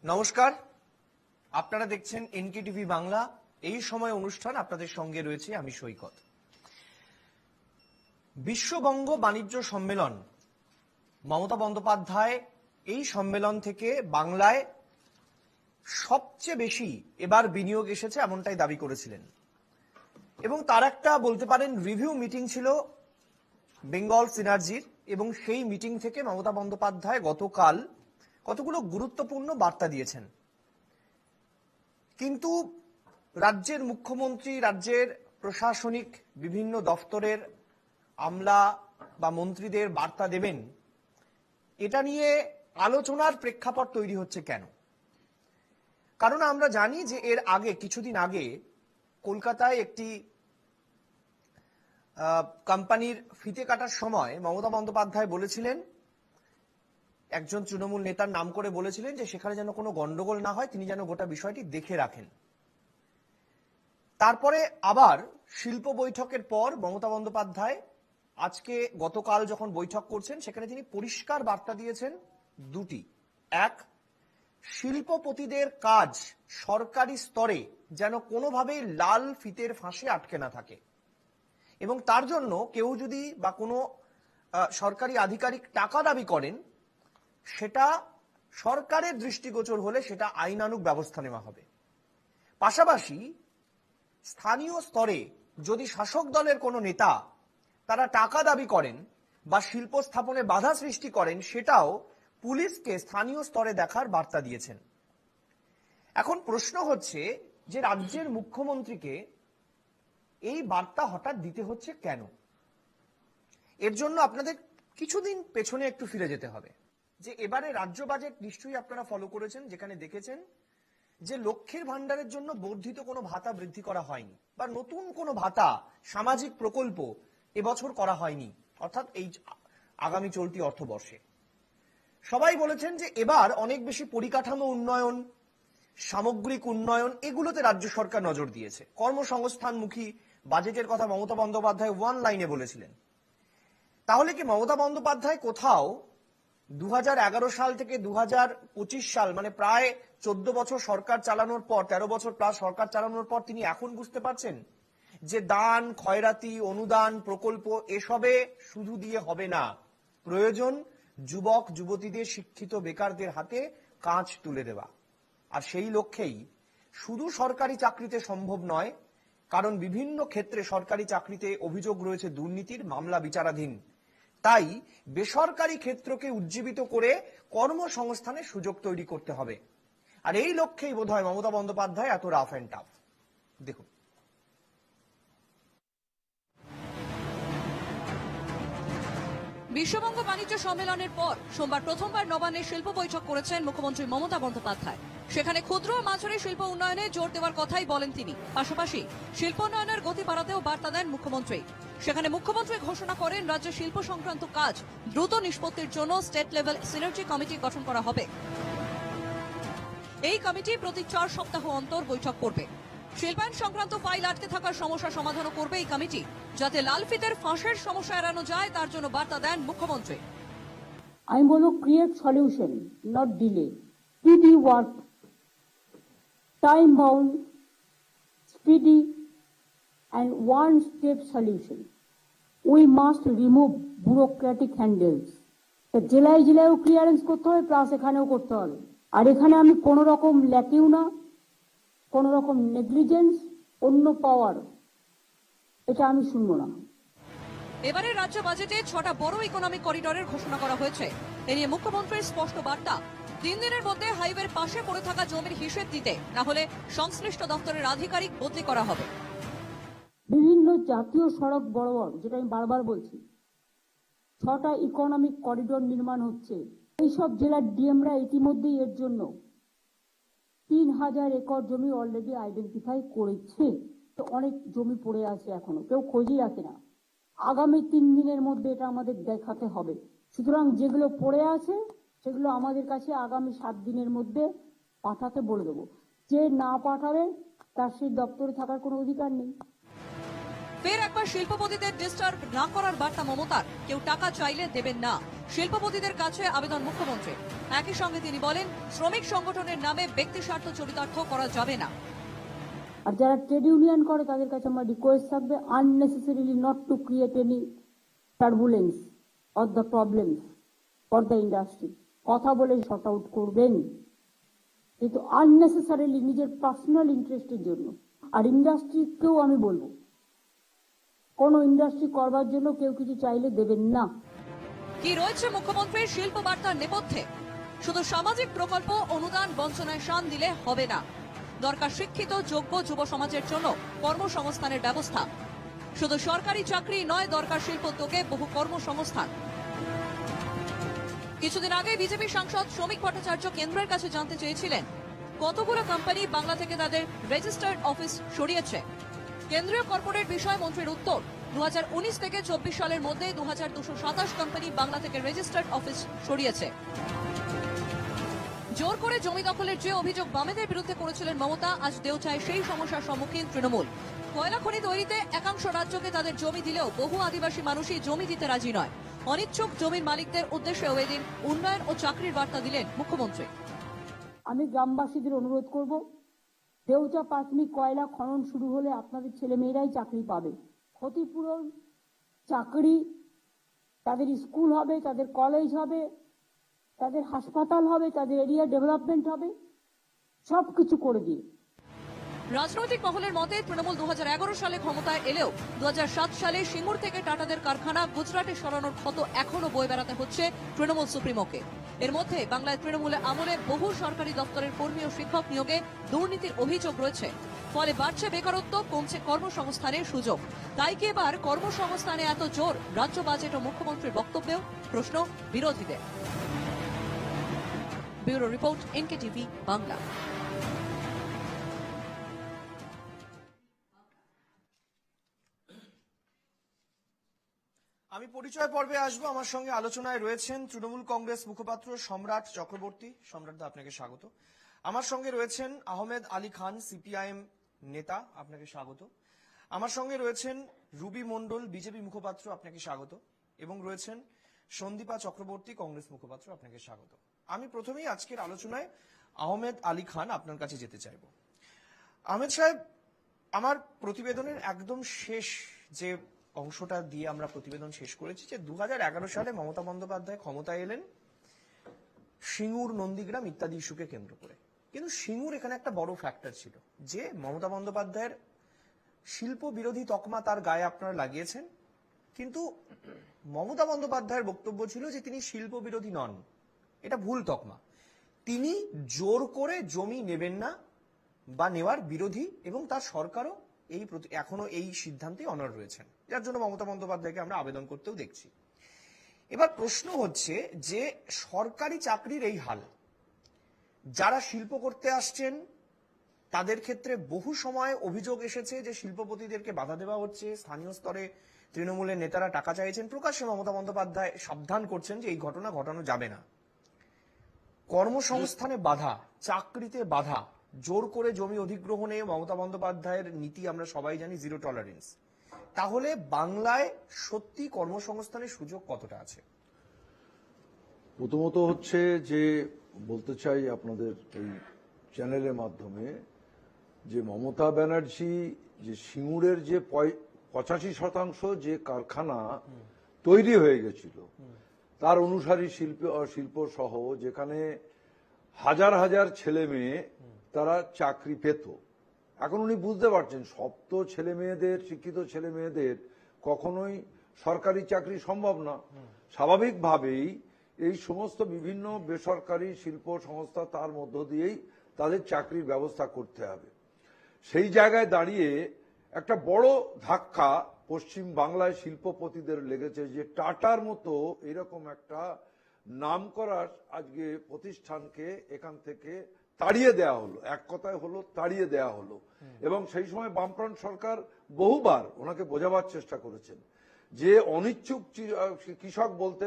নমস্কার, আপনারা দেখছেন এনকেটিভি বাংলা। এই সময় অনুষ্ঠান আপনাদের সঙ্গে রয়েছে আমি সৈকত। বিশ্ববঙ্গ বাণিজ্য সম্মেলন, মমতা বন্দ্যোপাধ্যায় এই সম্মেলন থেকে বাংলায় সবচেয়ে বেশি এবার বিনিয়োগ এসেছে এমনটাই দাবি করেছিলেন, এবং তার একটা বলতে পারেন রিভিউ মিটিং ছিল বেঙ্গল সিনার্জির, এবং সেই মিটিং থেকে মমতা বন্দ্যোপাধ্যায় গতকাল কতগুলো গুরুত্বপূর্ণ বার্তা দিয়েছেন। কিন্তু রাজ্যের মুখ্যমন্ত্রী, রাজ্যের প্রশাসনিক বিভিন্ন দফতরের আমলা বা মন্ত্রীদের বার্তা দেবেন, এটা নিয়ে আলোচনার প্রেক্ষাপট তৈরি হচ্ছে কেন? কারণ আমরা জানি যে এর আগে কিছুদিন আগে কলকাতায় একটি কোম্পানির ফিতে কাটার সময় মমতা বন্দ্যোপাধ্যায় বলেছিলেন, একজন তৃণমূল নেতার নাম করে বলেছিলেন যে সেখানে যেন কোনো গন্ডগোল না হয়, তিনি যেন গোটা বিষয়টি দেখে রাখেন। তারপরে আবার শিল্প বৈঠকের পর মমতা বন্দ্যোপাধ্যায় আজকে গতকাল যখন বৈঠক করছেন সেখানে তিনি পরিষ্কার বার্তা দিয়েছেন দুটি। এক, শিল্পপতিদের কাজ সরকারি স্তরে যেন কোনোভাবেই লাল ফিতের ফাঁসে আটকে না থাকে, এবং তার জন্য কেউ যদি বা কোনো সরকারি আধিকারিক টাকা দাবি করেন, সেটা সরকারের দৃষ্টিগোচর হলে সেটা আইনানুগ ব্যবস্থা নেওয়া হবে। পাশাপাশি স্থানীয় স্তরে যদি শাসক দলের কোনো নেতা তারা টাকা দাবি করেন বা শিল্প স্থাপনে বাধা সৃষ্টি করেন, সেটাও পুলিশকে স্থানীয় স্তরে দেখার বার্তা দিয়েছেন। এখন প্রশ্ন হচ্ছে যে রাজ্যের মুখ্যমন্ত্রীকে এই বার্তা হঠাৎ দিতে হচ্ছে কেন? এর জন্য আপনাদের কিছুদিন পেছনে একটু ফিরে যেতে হবে। যে এবারে রাজ্য বাজেট নিশ্চয়ই আপনারা ফলো করেছেন, যেখানে দেখেছেন যে লক্ষ্মীর ভান্ডারের জন্য বর্ধিত কোনো ভাতা বৃদ্ধি করা হয়নি, বা নতুন কোনো ভাতা সামাজিক প্রকল্প এবছর করা হয়নি, অর্থাৎ এই আগামী চলতি অর্থবর্ষে। সবাই বলেছেন যে এবার অনেক বেশি পরিকাঠামো উন্নয়ন, সামগ্রিক উন্নয়ন, এগুলোতে রাজ্য সরকার নজর দিয়েছে। কর্মসংস্থানমুখী বাজেটের কথা মমতা বন্দ্যোপাধ্যায় ওয়ান লাইনে বলেছিলেন। তাহলে কি মমতা বন্দ্যোপাধ্যায় কোথাও 2011 সাল থেকে 2025 সাল, মানে প্রায় 14 বছর সরকার চালানোর পর, 13 বছর প্লাস সরকার চালানোর পর তিনি এখন বুঝতে পারছেন যে দান, খয়রাতি, অনুদান, প্রকল্প এসবে শুধু দিয়ে হবে না, প্রয়োজন যুবক যুবতীদের, শিক্ষিত বেকারদের হাতে কাঁচ তুলে দেওয়া। আর সেই লক্ষ্যেই শুধু সরকারি চাকরিতে সম্ভব নয়, কারণ বিভিন্ন ক্ষেত্রে সরকারি চাকরিতে অভিযোগ রয়েছে দুর্নীতির, মামলা বিচারাধীন। তাই বেসরকারি ক্ষেত্রকে উজ্জীবিত করে কর্মসংস্থানের সুযোগ তৈরি করতে হবে। আর এই লক্ষ্যেই বোধহয় মমতা বন্দ্যোপাধ্যায় এত রাফ অ্যান্ড টাফ। দেখুন, বিশ্ববঙ্গ বাণিজ্য সম্মেলনের পর সোমবার প্রথমবার নবান্নে শিল্প বৈঠক করেছেন মুখ্যমন্ত্রী মমতা বন্দ্যোপাধ্যায়। সেখানে ক্ষুদ্র ও মাঝারি শিল্প উন্নয়নে জোর দেওয়ার কথাই বলেন তিনি। পাশাপাশি শিল্প উন্নয়নের গতি বাড়াতেও বার্তা দেন মুখ্যমন্ত্রী। সেখানে মুখ্যমন্ত্রী ঘোষণা করেন রাজ্যে শিল্প সংক্রান্ত কাজ দ্রুত নিষ্পত্তির জন্য স্টেট লেভেল সিনার্জি কমিটি গঠন করা হবে। এই কমিটি প্রতি 4 সপ্তাহ অন্তর বৈঠক করবে। শিল্পায়ন সংক্রান্ত ফাইল আটকে থাকার সমস্যা সমাধানও করবে এই কমিটি, যাতে লাল ফিতের ফাঁসের সমস্যা এড়ানো যায়, তার জন্য বার্তা দেন মুখ্যমন্ত্রী। আমি বলবো create solution, not delay. Speedy work, time bound, speedy and one step solution. We must remove bureaucratic handles. তা জেলায় জেলায়ও ক্লিয়ারেন্স করতে হবে, প্লাস এখানেও করতে হবে। আর এখানে আমি কোনো রকম ল্যাকিও না, কোনো রকম নেগলিজেন্স, অন্য পাওয়ার, এটা আমি শুনবো না। এবারে রাজ্য বাজেটে 6টা বড় ইকোনমিক করিডোরের ঘোষণা করা হয়েছে। এ নিয়ে মুখ্যমন্ত্রীর স্পষ্ট বার্তা, 3 দিনের মধ্যে হাইওয়ের পাশে পড়ে থাকা জমির হিসেব দিতে না হলে সংশ্লিষ্ট দপ্তরের আধিকারিক বদলি করা হবে। বিভিন্ন জাতীয় সড়ক বড় বড়, যেটা আমি বারবার বলছি, 6টা ইকোনমিক করিডোর নির্মাণ হচ্ছে। এইসব জেলার ডিএমরা ইতিমধ্যেই এর জন্য 3000 একর জমি অলরেডি আইডেন্টিফাই করেছে। তো অনেক জমি পড়ে আছে, এখনো কেউ খোঁজই রাখে না। আগামী 3 দিনের মধ্যে এটা আমাদের দেখাতে হবে। সুতরাং যেগুলো পড়ে আছে সেগুলো আমাদের কাছে আগামী 7 দিনের মধ্যে পাঠাতে বলে দেবো। যে না পাঠাবে তার সেই দপ্তরে থাকার কোনো অধিকার নেই। ফের একবার শিল্পপতিদের ডিস্টার্ব না করার বার্তা মমতার। কেউ টাকা চাইলে দেবেন না, শিল্পপতিদের কাছে আবেদন মুখ্যমন্ত্রী। একই সঙ্গে তিনি বলেন, শ্রমিক সংগঠনের নামে ব্যক্তি স্বার্থ চরিতার্থ করা যাবে না। আর যারা ট্রেড ইউনিয়ন করে তাদের কাছে আমার রিকোয়েস্ট থাকবে, unnecessarily not to create any turbulence or the problems for the industry. কথা বলে শর্ট আউট করবেন, কিন্তু আননেসেসারিলি নিজের পার্সোনাল ইন্টারেস্টের জন্য। আর ইন্ডাস্ট্রিকেও আমি বলবো, কোন ইন্ডাস্ট্রি করবার জন্য কেউ কিছু চাইলে দেবেন না। কি রয়েছে মুখ্যমন্ত্রীর শিল্প বার্তার নেপথ্যে? শুধু সামাজিক প্রকল্প, অনুদান, বঞ্চনায় শান দিলে হবে না। দরকার শিক্ষিত, যোগ্য যুব সমাজের জন্য কর্মসংস্থানের ব্যবস্থা। শুধু সরকারি চাকরি নয়, দরকার শিল্পোদ্যোগে বহু কর্মসংস্থান। কিছুদিন আগে বিজেপি সাংসদ শ্রমিক ভট্টাচার্য কেন্দ্রের কাছে জানতে চেয়েছিলেন, কতগুলো কোম্পানি বাংলা থেকে তাদের রেজিস্টার্ড অফিস সরিয়েছে। কেন্দ্রীয় কর্পোরেট বিষয় মন্ত্রীর উত্তর, 2019 থেকে 24 সালের মধ্যে 2227 কোম্পানি বাংলা থেকে রেজিস্টার্ড অফিস সরিয়েছে। জোর করে জমি দখলের যে অভিযোগ বামেদের বিরুদ্ধে করেছিলেন মমতা, আজ দেওচায় সেই সমস্যার সম্মুখীন তৃণমূল। কয়লা খনি তৈরিতে একাংশ রাজ্যকে তাদের জমি দিলেও বহু আদিবাসী মানুষই জমি দিতে রাজি নয়। অনিচ্ছুক জমির মালিকদের উদ্দেশ্যেও এদিন উন্নয়ন ও চাকরির বার্তা দিলেন মুখ্যমন্ত্রী। আমি গ্রামবাসীদের অনুরোধ করব, দেউচা প্রাথমিক কয়লা খনন শুরু হলে আপনাদের ছেলেমেয়েরাই চাকরি পাবে। ক্ষতিপূরণ, চাকরি, তাদের স্কুল হবে, তাদের কলেজ হবে, তাদের হাসপাতাল হবে, তাদের এরিয়া ডেভেলপমেন্ট হবে, সবকিছু করে দিয়ে। রাজনৈতিক মহলের মতে তৃণমূল 2011 সালে ক্ষমতায় এলেও 2007 সালে সিঙ্গুর থেকে টাটাদের কারখানা গুজরাটে সরানোর ক্ষত এখনো বয়ে বেড়াতে হচ্ছে তৃণমূল সুপ্রিমোকে। এর মধ্যে বাংলায় তৃণমূলের আমলে বহু সরকারি দপ্তরের কর্মী ও শিক্ষক নিয়োগে দুর্নীতির অভিযোগ রয়েছে। ফলে বাড়ছে বেকারত্ব, কমছে কর্মসংস্থানের সুযোগ। তাই কি এবার কর্মসংস্থানে এত জোর রাজ্য বাজেট ও মুখ্যমন্ত্রীর বক্তব্যেও? প্রশ্ন বিরোধীদের। ব্যুরো রিপোর্ট, এনকেটিভি বাংলা। আমি পরিচয় পর্বে আসবো। আমার সঙ্গে আলোচনায় রয়েছেন তৃণমূল কংগ্রেস মুখপাত্র সম্রাট চক্রবর্তী। সম্রাটদা, আপনাকে স্বাগত। আমার সঙ্গে রয়েছেন আহমেদ আলী খান, সিপিআইএম নেতা, আপনাকে স্বাগত। আমার সঙ্গে রয়েছেন রুবি মণ্ডল, বিজেপি মুখপাত্র, আপনাকে স্বাগত। এবং রয়েছেন সন্দীপা চক্রবর্তী, কংগ্রেস মুখপাত্র, আপনাকে স্বাগত। আমি প্রথমেই আজকের আলোচনায় আহমেদ আলী খান আপনার কাছে যেতে চাইব। আহমেদ সাহেব, আমার প্রতিবেদনের একদম শেষ যে অংশটা দিয়ে আমরা প্রতিবেদন শেষ করেছি যে 2011 সালে মমতা বন্দ্যোপাধ্যায় ক্ষমতায় এলেন সিঙ্গুর, নন্দীগ্রাম ইত্যাদি ইস্যুকে কেন্দ্র করে। কিন্তু সিঙ্গুর এখানে একটা বড় ফ্যাক্টর ছিল যে মমতা বন্দ্যোপাধ্যায়ের শিল্প বিরোধী তকমা তার গায়ে আপনারা লাগিয়েছেন, কিন্তু মমতা বন্দ্যোপাধ্যায়ের বক্তব্য ছিল যে তিনি শিল্প বিরোধী নন, এটা ভুল তকমা। তিনি জোর করে জমি নেবেন না বা নেওয়ার বিরোধী, এবং তার সরকারও এখনো এই সিদ্ধান্তে অনড় রয়েছেন, যার জন্য মমতা বন্দ্যোপাধ্যায়কে আমরা আবেদন করতেও দেখছি। এবার প্রশ্ন হচ্ছে যে সরকারি চাকরির এই হাল, যারা শিল্প করতে আসছেন তাদের ক্ষেত্রে বহু সময় অভিযোগ এসেছে যে শিল্পপতিদেরকে বাধা দেওয়া হচ্ছে, স্থানীয় স্তরে তৃণমূলের নেতারা টাকা চাইছেন। প্রকাশ্যে মমতা বন্দ্যোপাধ্যায় সাবধান করছেন যে এই ঘটনা ঘটানো যাবে না। কর্মসংস্থানে বাধা, চাকরিতে বাধা, জোর করে জমি অধিগ্রহণে মমতা বন্দ্যোপাধ্যায়ের নীতি আমরা সবাই জানি, জিরো টলারেন্স। তাহলে বাংলায় সত্যি কর্মসংস্থানের সুযোগ কতটা আছে? প্রথমত হচ্ছে যে বলতে চাই আপনাদের এই চ্যানেলের মাধ্যমে যে মমতা ব্যানার্জি যে সিঙ্গুরের যে 85% যে কারখানা তৈরি হয়ে গেছিল, তার অনুসারী শিল্প সহ যেখানে হাজার হাজার ছেলে মেয়ে তারা চাকরি পেত। এখন উনি বুঝতে পারছেন সব তো ছেলে মেয়েদের, শিক্ষিত ছেলে মেয়েদের কখনোই সরকারি চাকরি সম্ভব না। স্বাভাবিকভাবেই এই সমস্ত বিভিন্ন বেসরকারি শিল্প সংস্থা তার মধ্য দিয়েই তাদের চাকরির ব্যবস্থা করতে হবে। সেই জায়গায় দাঁড়িয়ে একটা বড় ধাক্কা পশ্চিম বাংলায় শিল্পপতিদের লেগেছে যে টাটার মতো এরকম একটা নামকরা আজকে প্রতিষ্ঠানকে এখান থেকে তাড়িয়ে দেওয়া হলো। এক কথায় হলো তাড়িয়ে দেওয়া হলো। এবং সেই সময় বামফ্রন্ট সরকার বহুবার ওনাকে বোঝাবার চেষ্টা করেছেন যে অনিচ্ছুক কৃষক বলতে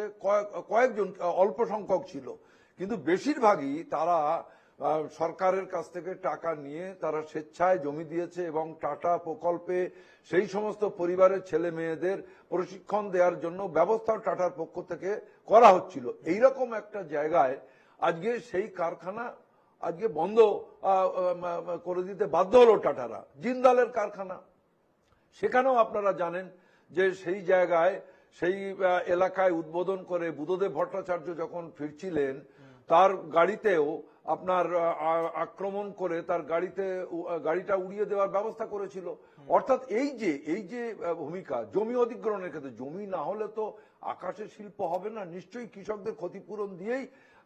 কয়েকজন অল্প সংখ্যক ছিল, কিন্তু বেশিরভাগই তারা সরকারের কাছ থেকে টাকা নিয়ে তারা স্বেচ্ছায় জমি দিয়েছে এবং টাটা প্রকল্পে সেই সমস্ত পরিবারের ছেলে মেয়েদের প্রশিক্ষণ দেওয়ার জন্য ব্যবস্থা টাটার পক্ষ থেকে করা হচ্ছিল। এইরকম একটা জায়গায় আজকে সেই কারখানা আজকে বন্ধ করে দিতে বাধ্য হলো টাটারা। জিন্দালের কারখানা, সেখানেও আপনারা জানেন যে সেই জায়গায় সেই এলাকায় উদ্বোধন করে বুদ্ধদেব ভট্টাচার্য যখন ফিরছিলেন, তার গাড়িতেও আপনার আক্রমণ করে তার গাড়িটা উড়িয়ে দেওয়ার ব্যবস্থা করেছিল। অর্থাৎ এই যে ভূমিকা জমি অধিগ্রহণের ক্ষেত্রে, জমি না হলে তো আকাশের শিল্প হবে না, নিশ্চয়ই কৃষকদের ক্ষতিপূরণ দিয়েই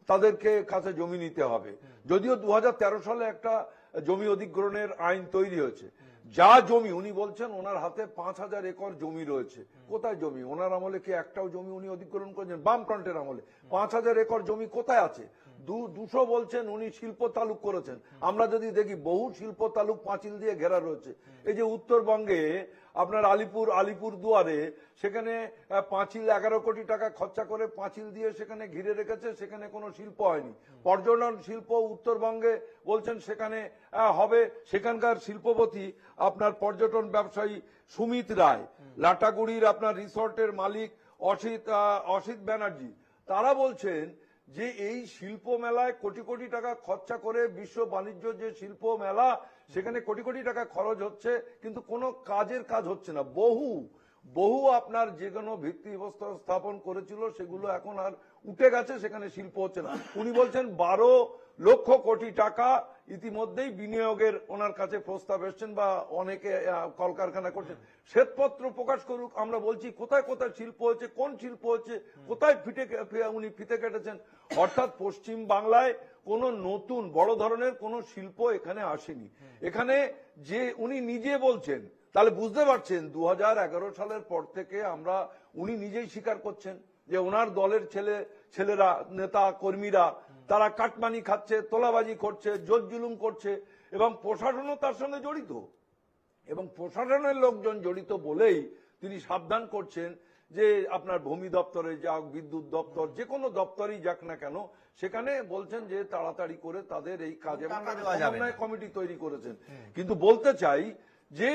তাদেরকে কাছে জমি নিতে হবে। যদিও 2013 সালে একটা জমি অধিগ্রহণের আইন তৈরি হয়েছে। যা জমি উনি বলছেন ওনার হাতে 5000 একর জমি রয়েছে। কোথায় জমি? ওনার আমলে কি একটাও জমি উনি অধিগ্রহণ করেছেন? বামফ্রন্টের আমলে 5000 একর জমি কোথায় আছে? 200 বলছেন উনি শিল্প তালুক করেছেন। আমরা যদি দেখি বহু শিল্প তালুক পাঁচিল দিয়ে ঘেরা রয়েছে। এই যে উত্তরবঙ্গে আপনার আলিপুর দুয়ারে, সেখানে পাঁচিল 11 কোটি টাকা খরচা করে পাঁচিল দিয়ে সেখানে ঘিরে রেখেছে, সেখানে কোনো শিল্প হয়নি। পর্যটন শিল্প উত্তরবঙ্গে বলছেন সেখানে হবে। সেখানকার শিল্পপতি আপনার পর্যটন ব্যবসায়ী সুমিত রায়, লাটাগুড়ির আপনার রিসর্টের মালিক অসিত ব্যানার্জি, তারা বলছেন যে এই শিল্প মেলায় কোটি কোটি টাকা খরচা করে, বিশ্ব বাণিজ্য যে শিল্প মেলা, সেখানে কোটি কোটি টাকা খরচ হচ্ছে, কিন্তু কোনো কাজ হচ্ছে না। বহু আপনার যে কোনো ভিত্তিপ্রস্তর স্থাপন করেছিল সেগুলো এখন আর উঠে গেছে, সেখানে শিল্প হচ্ছে না। উনি বলছেন 12 লক্ষ কোটি টাকা ইতিমধ্যেই বিনিয়োগের ওনার কাছে প্রস্তাব এসছেন, বা অনেকে কলকারখানা করছেন। শ্বেতপত্র প্রকাশ করুক, আমরা বলছি কোথায় কোথায় শিল্প হচ্ছে, কোন শিল্প হচ্ছে, কোথায় উনি ফিতে কেটেছেন। অর্থাৎ পশ্চিম বাংলায় কোন নতুন বড় ধরনের কোন শিল্প এখানে আসেনি। এখানে যে উনি নিজে বলছেন, তাহলে বুঝতে পারছেন 2011 সালের পর থেকে উনি নিজেই স্বীকার করছেন যে ওনার দলের ছেলেরা, নেতা কর্মীরা, তারা কাটমানি খাচ্ছে, তোলাবাজি করছে, জোর জুলুম করছে, এবং প্রশাসনও তার সঙ্গে জড়িত। এবং প্রশাসনের লোকজন জড়িত বলেই তিনি সাবধান করছেন যে আপনার ভূমি দপ্তরে যাক, বিদ্যুৎ দপ্তর, যে কোনো দপ্তরই যাক না কেন, সেখানে বলছেন যে তাড়াতাড়ি করে তাদের এই কাজে সমন্বয় কমিটি তৈরি করেছেন। কিন্তু বলতে চাই যে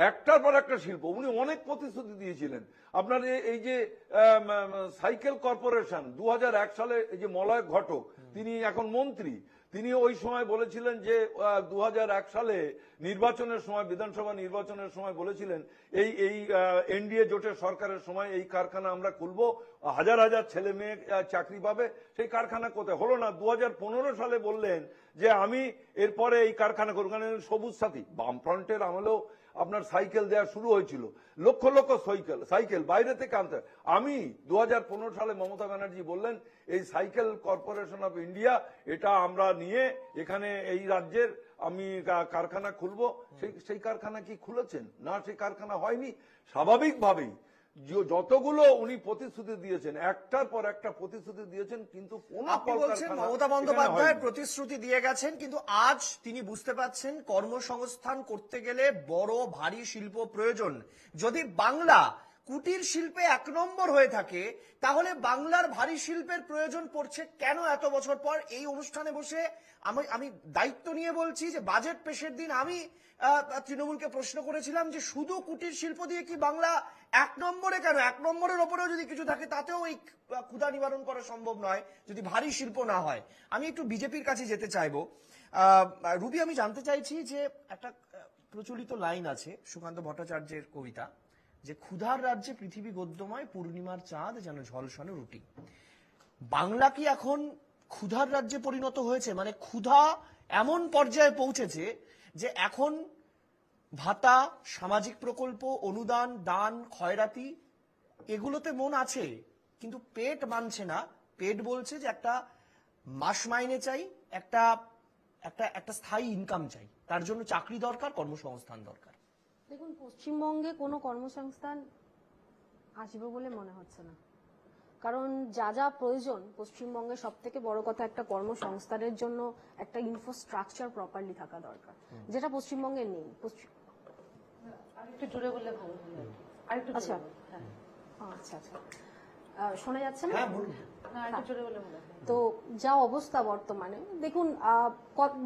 একটার পর একটা শিল্প উনি অনেক প্রতিশ্রুতি দিয়েছিলেন। আপনার এই যে সাইকেল কর্পোরেশন 2001 সালে, এই যে মলয় ঘটক, তিনি এখন মন্ত্রী, তিনি ওই সময় বলেছিলেন যে 2001 সালে নির্বাচনের সময়, বিধানসভা নির্বাচনের সময় বলেছিলেন এই এনডিএ জোটের সরকারের সময় এই কারখানা আমরা খুলবো, হাজার হাজার ছেলে মেয়ে চাকরি পাবে। সেই কারখানা কোথায় হলো না। 2015 সালে বললেন যে আমি এরপরে এই কারখানা করব, কারণ সবুজ সাথী বামফ্রন্টের আমলেও আপনার সাইকেল দেওয়া শুরু হয়েছিল, লক্ষ লক্ষ সাইকেল বাইরে থেকে আনতে। আমি 2015 সালে মমতা ব্যানার্জি বললেন এই সাইকেল কর্পোরেশন অফ ইন্ডিয়া, এটা আমরা নিয়ে এখানে এই রাজ্যের আমি কারখানা খুলবো। সেই কারখানা কি খুলেছেন? না, সেই কারখানা হয়নি। স্বাভাবিকভাবেই যতগুলো উনি প্রতিশ্রুতি দিয়েছেন, একটার পর একটা প্রতিশ্রুতি দিয়েছেন, কিন্তু আপনি বলছেন মমতা বন্দ্যোপাধ্যায় প্রতিশ্রুতি দিয়ে গেছেন, কিন্তু আজ তিনি বুঝতে পারছেন কর্মসংস্থান করতে গেলে বড় ভারী শিল্প প্রয়োজন। যদি বাংলা কুটির শিল্পে 1 নম্বর হয়ে থাকে, তাহলে বাংলার ভারী শিল্পের প্রয়োজন পড়ছে কেন এত বছর পর? এই অনুষ্ঠানে বসে আমি দায়িত্ব নিয়ে বলছি যে বাজেট পেশের দিন আমি তৃণমূলকে প্রশ্ন করেছিলাম যে শুধু কুটির শিল্প দিয়ে কি বাংলা 1 নম্বরে কেন? 1 নম্বরের ওপরেও যদি কিছু থাকে তাতেও এই ক্ষুধা নিবারণ করা সম্ভব নয় যদি ভারী শিল্প না হয়। আমি একটু বিজেপির কাছে যেতে চাইবো। রুবি, আমি জানতে চাইছি যে একটা প্রচলিত লাইন আছে সুকান্ত ভট্টাচার্যের কবিতা, যে ক্ষুধার রাজ্যে পৃথিবী গদ্যময়, পূর্ণিমার চাঁদ যেন ঝলসানো রুটি। বাংলা কি এখন ক্ষুধার রাজ্যে পরিণত হয়েছে? মানে ক্ষুধা এমন পর্যায়ে পৌঁছেছে যে এখন ভাতা, সামাজিক প্রকল্প, অনুদান, দান, খয়রাতি এগুলোতে মন আছে, কিন্তু পেট মানছে না। পেট বলছে যে একটা মাস মাইনে চাই, একটা একটা একটা স্থায়ী ইনকাম চাই, তার জন্য চাকরি দরকার, কর্মসংস্থান দরকার। দেখুন, পশ্চিমবঙ্গে কোনো কর্মসংস্থান আসবে বলে মনে হচ্ছে না, কারণ যা যা প্রয়োজন পশ্চিমবঙ্গে সব থেকে বড় কথা একটা কর্মসংস্থানের জন্য একটা ইনফ্রাস্ট্রাকচার প্রপারলি থাকা দরকার, যেটা পশ্চিমবঙ্গে নেই। আরেকটু জোরে বললে ভালো হলো। আরেকটু আচ্ছা হ্যাঁ। আচ্ছা আচ্ছা শোনা যাচ্ছে না? হ্যাঁ বলুন। তো যা অবস্থা বর্তমানে দেখুন,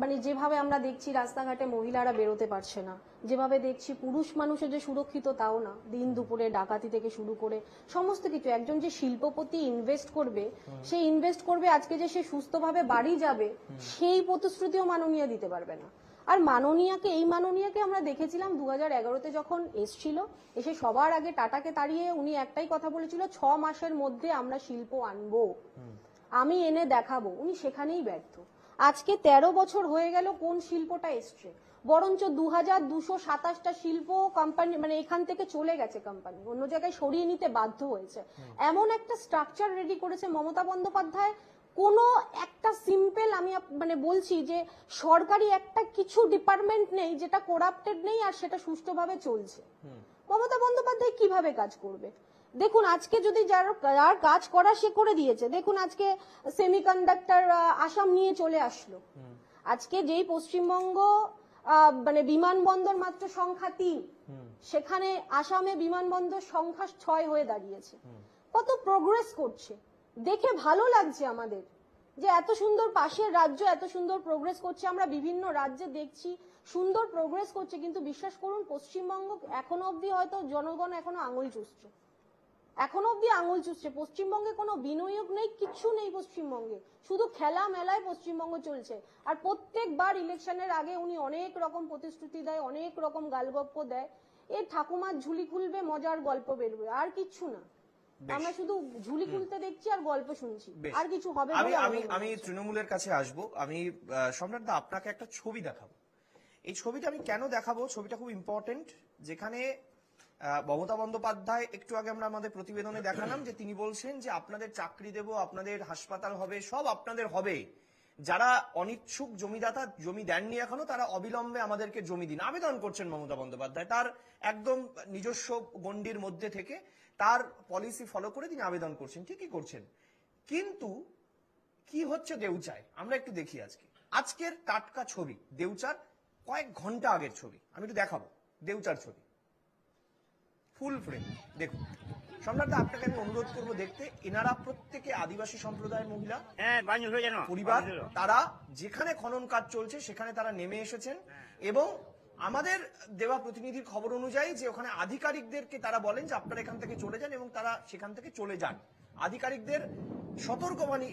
মানে যেভাবে আমরা দেখছি রাস্তাঘাটে মহিলারা বেরোতে পারছে না, যেভাবে দেখছি পুরুষ মানুষের যে সুরক্ষিত তাও না, দিন দুপুরে ডাকাতি থেকে শুরু করে সমস্ত কিছু। একজন যে শিল্পপতি ইনভেস্ট করবে, সে ইনভেস্ট করবে আজকে যে সে সুস্থভাবে বাড়ি যাবে, সেই প্রতিশ্রুতিও মাননীয় দিতে পারবে না। আর এই মাননীয়াকে আমরা দেখেছিলাম 2011-তে যখন এসছিল, এসে সবার আগে টাটাকে তাড়িয়ে উনি একটাই কথা বলেছিল, 6 মাসের মধ্যে আমরা শিল্প আনবো, আমি এনে দেখাবো। উনি সেখানেই ব্যর্থ। আজকে 13 বছর হয়ে গেল, কোন শিল্পটা এসছে? বরঞ্চ 2227টা শিল্প কোম্পানি মানে এখান থেকে চলে গেছে, কোম্পানি অন্য জায়গায় সরিয়ে নিতে বাধ্য হয়েছে। এমন একটা স্ট্রাকচার রেডি করেছে মমতা বন্দ্যোপাধ্যায়, কোনো একটা সিম্পল আমি মানে বলছি যে সরকারি একটা কিছু ডিপার্টমেন্ট নেই যেটা করাপ্টেড নেই আর সেটা সুষ্ঠুভাবে চলছে। মমতা বন্দ্যোপাধ্যায় কিভাবে কাজ করবে? দেখুন আজকে যদি যার কাজ করা সে করে দিয়েছে। দেখুন আজকে সেমিকন্ডাক্টর আসাম নিয়ে চলে আসলো। আজকে যেই পশ্চিমবঙ্গ মানে বিমানবন্দর মাত্র সংখ্যা 3, সেখানে আসামে বিমানবন্দর সংখ্যা 6 হয়ে দাঁড়িয়েছে। কত প্রোগ্রেস করছে, দেখে ভালো লাগছে আমাদের যে এত সুন্দর পাশের রাজ্য এত সুন্দর প্রোগ্রেস করছে। আমরা বিভিন্ন রাজ্যে দেখছি সুন্দর প্রোগ্রেস করছে, কিন্তু বিশ্বাস করুন পশ্চিমবঙ্গ এখনো অব্দি হয়তো জনগণ এখনো আঙুল চুষছে, পশ্চিমবঙ্গে কোনো বিনিয়োগ নেই, কিছু নেই পশ্চিমবঙ্গে, শুধু খেলা মেলায় পশ্চিমবঙ্গ চলছে। আর প্রত্যেকবার ইলেকশনের আগে উনি অনেক রকম প্রতিশ্রুতি দেয়, অনেক রকম গালগপ্প দেয়। এই ঠাকুমার ঝুলি খুলবে, মজার গল্প বেরবে, আর কিছু না। আমরা শুধু ঝুলি খুলতে দেখছি আর গল্প শুনছি, আর কিছু হবে আমি বলে আমি আমি তৃণমূলের কাছে আসবো। আমি সম্রাট দা আপনাকে একটা ছবি দেখাবো। এই ছবিটা আমি কেন দেখাবো, ছবিটা খুব ইম্পর্টেন্ট। যেখানে মমতা বন্দ্যোপাধ্যায় একটু আগে আমরা আমাদের প্রতিবেদনে দেখালাম যে তিনি বলছেন যে আপনাদের চাকরি দেব, আপনাদের হাসপাতাল হবে, সব আপনাদের হবে। যারা অনিচ্ছুক জমিদাতা, জমি দেননি এখনো, তারা অবিলম্বে আমাদেরকে জমি দিন আবেদন করছেন মমতা বন্দ্যোপাধ্যায়। তার একদম নিজস্ব গণ্ডির মধ্যে থেকে তার পলিসি ফলো করে তিনি আবেদন করছেন, ঠিকই করছেন। কিন্তু কি হচ্ছে দেউচায় আমরা একটু দেখি। আজকের টাটকা ছবি, দেউচার কয়েক ঘন্টা আগের ছবি আমি একটু দেখাবো। দেউচার ছবি ফুল ফ্রেম দেখুন। সম্রাট দা আপনাকে আমি অনুরোধ করবো দেখতে। এনারা প্রত্যেকে আদিবাসী সম্প্রদায়ের মহিলা পরিবার, তারা যেখানে খনন কাজ চলছে সেখানে তারা নেমে এসেছেন এবং আমাদের দেওয়া প্রতিনিধির খবর অনুযায়ী যে ওখানে আধিকারিকদেরকে তারা বলেন যে আপনারা এখান থেকে চলে যান, এবং তারা সেখান থেকে চলে যান। আধিকারিকদের সতর্কবাণী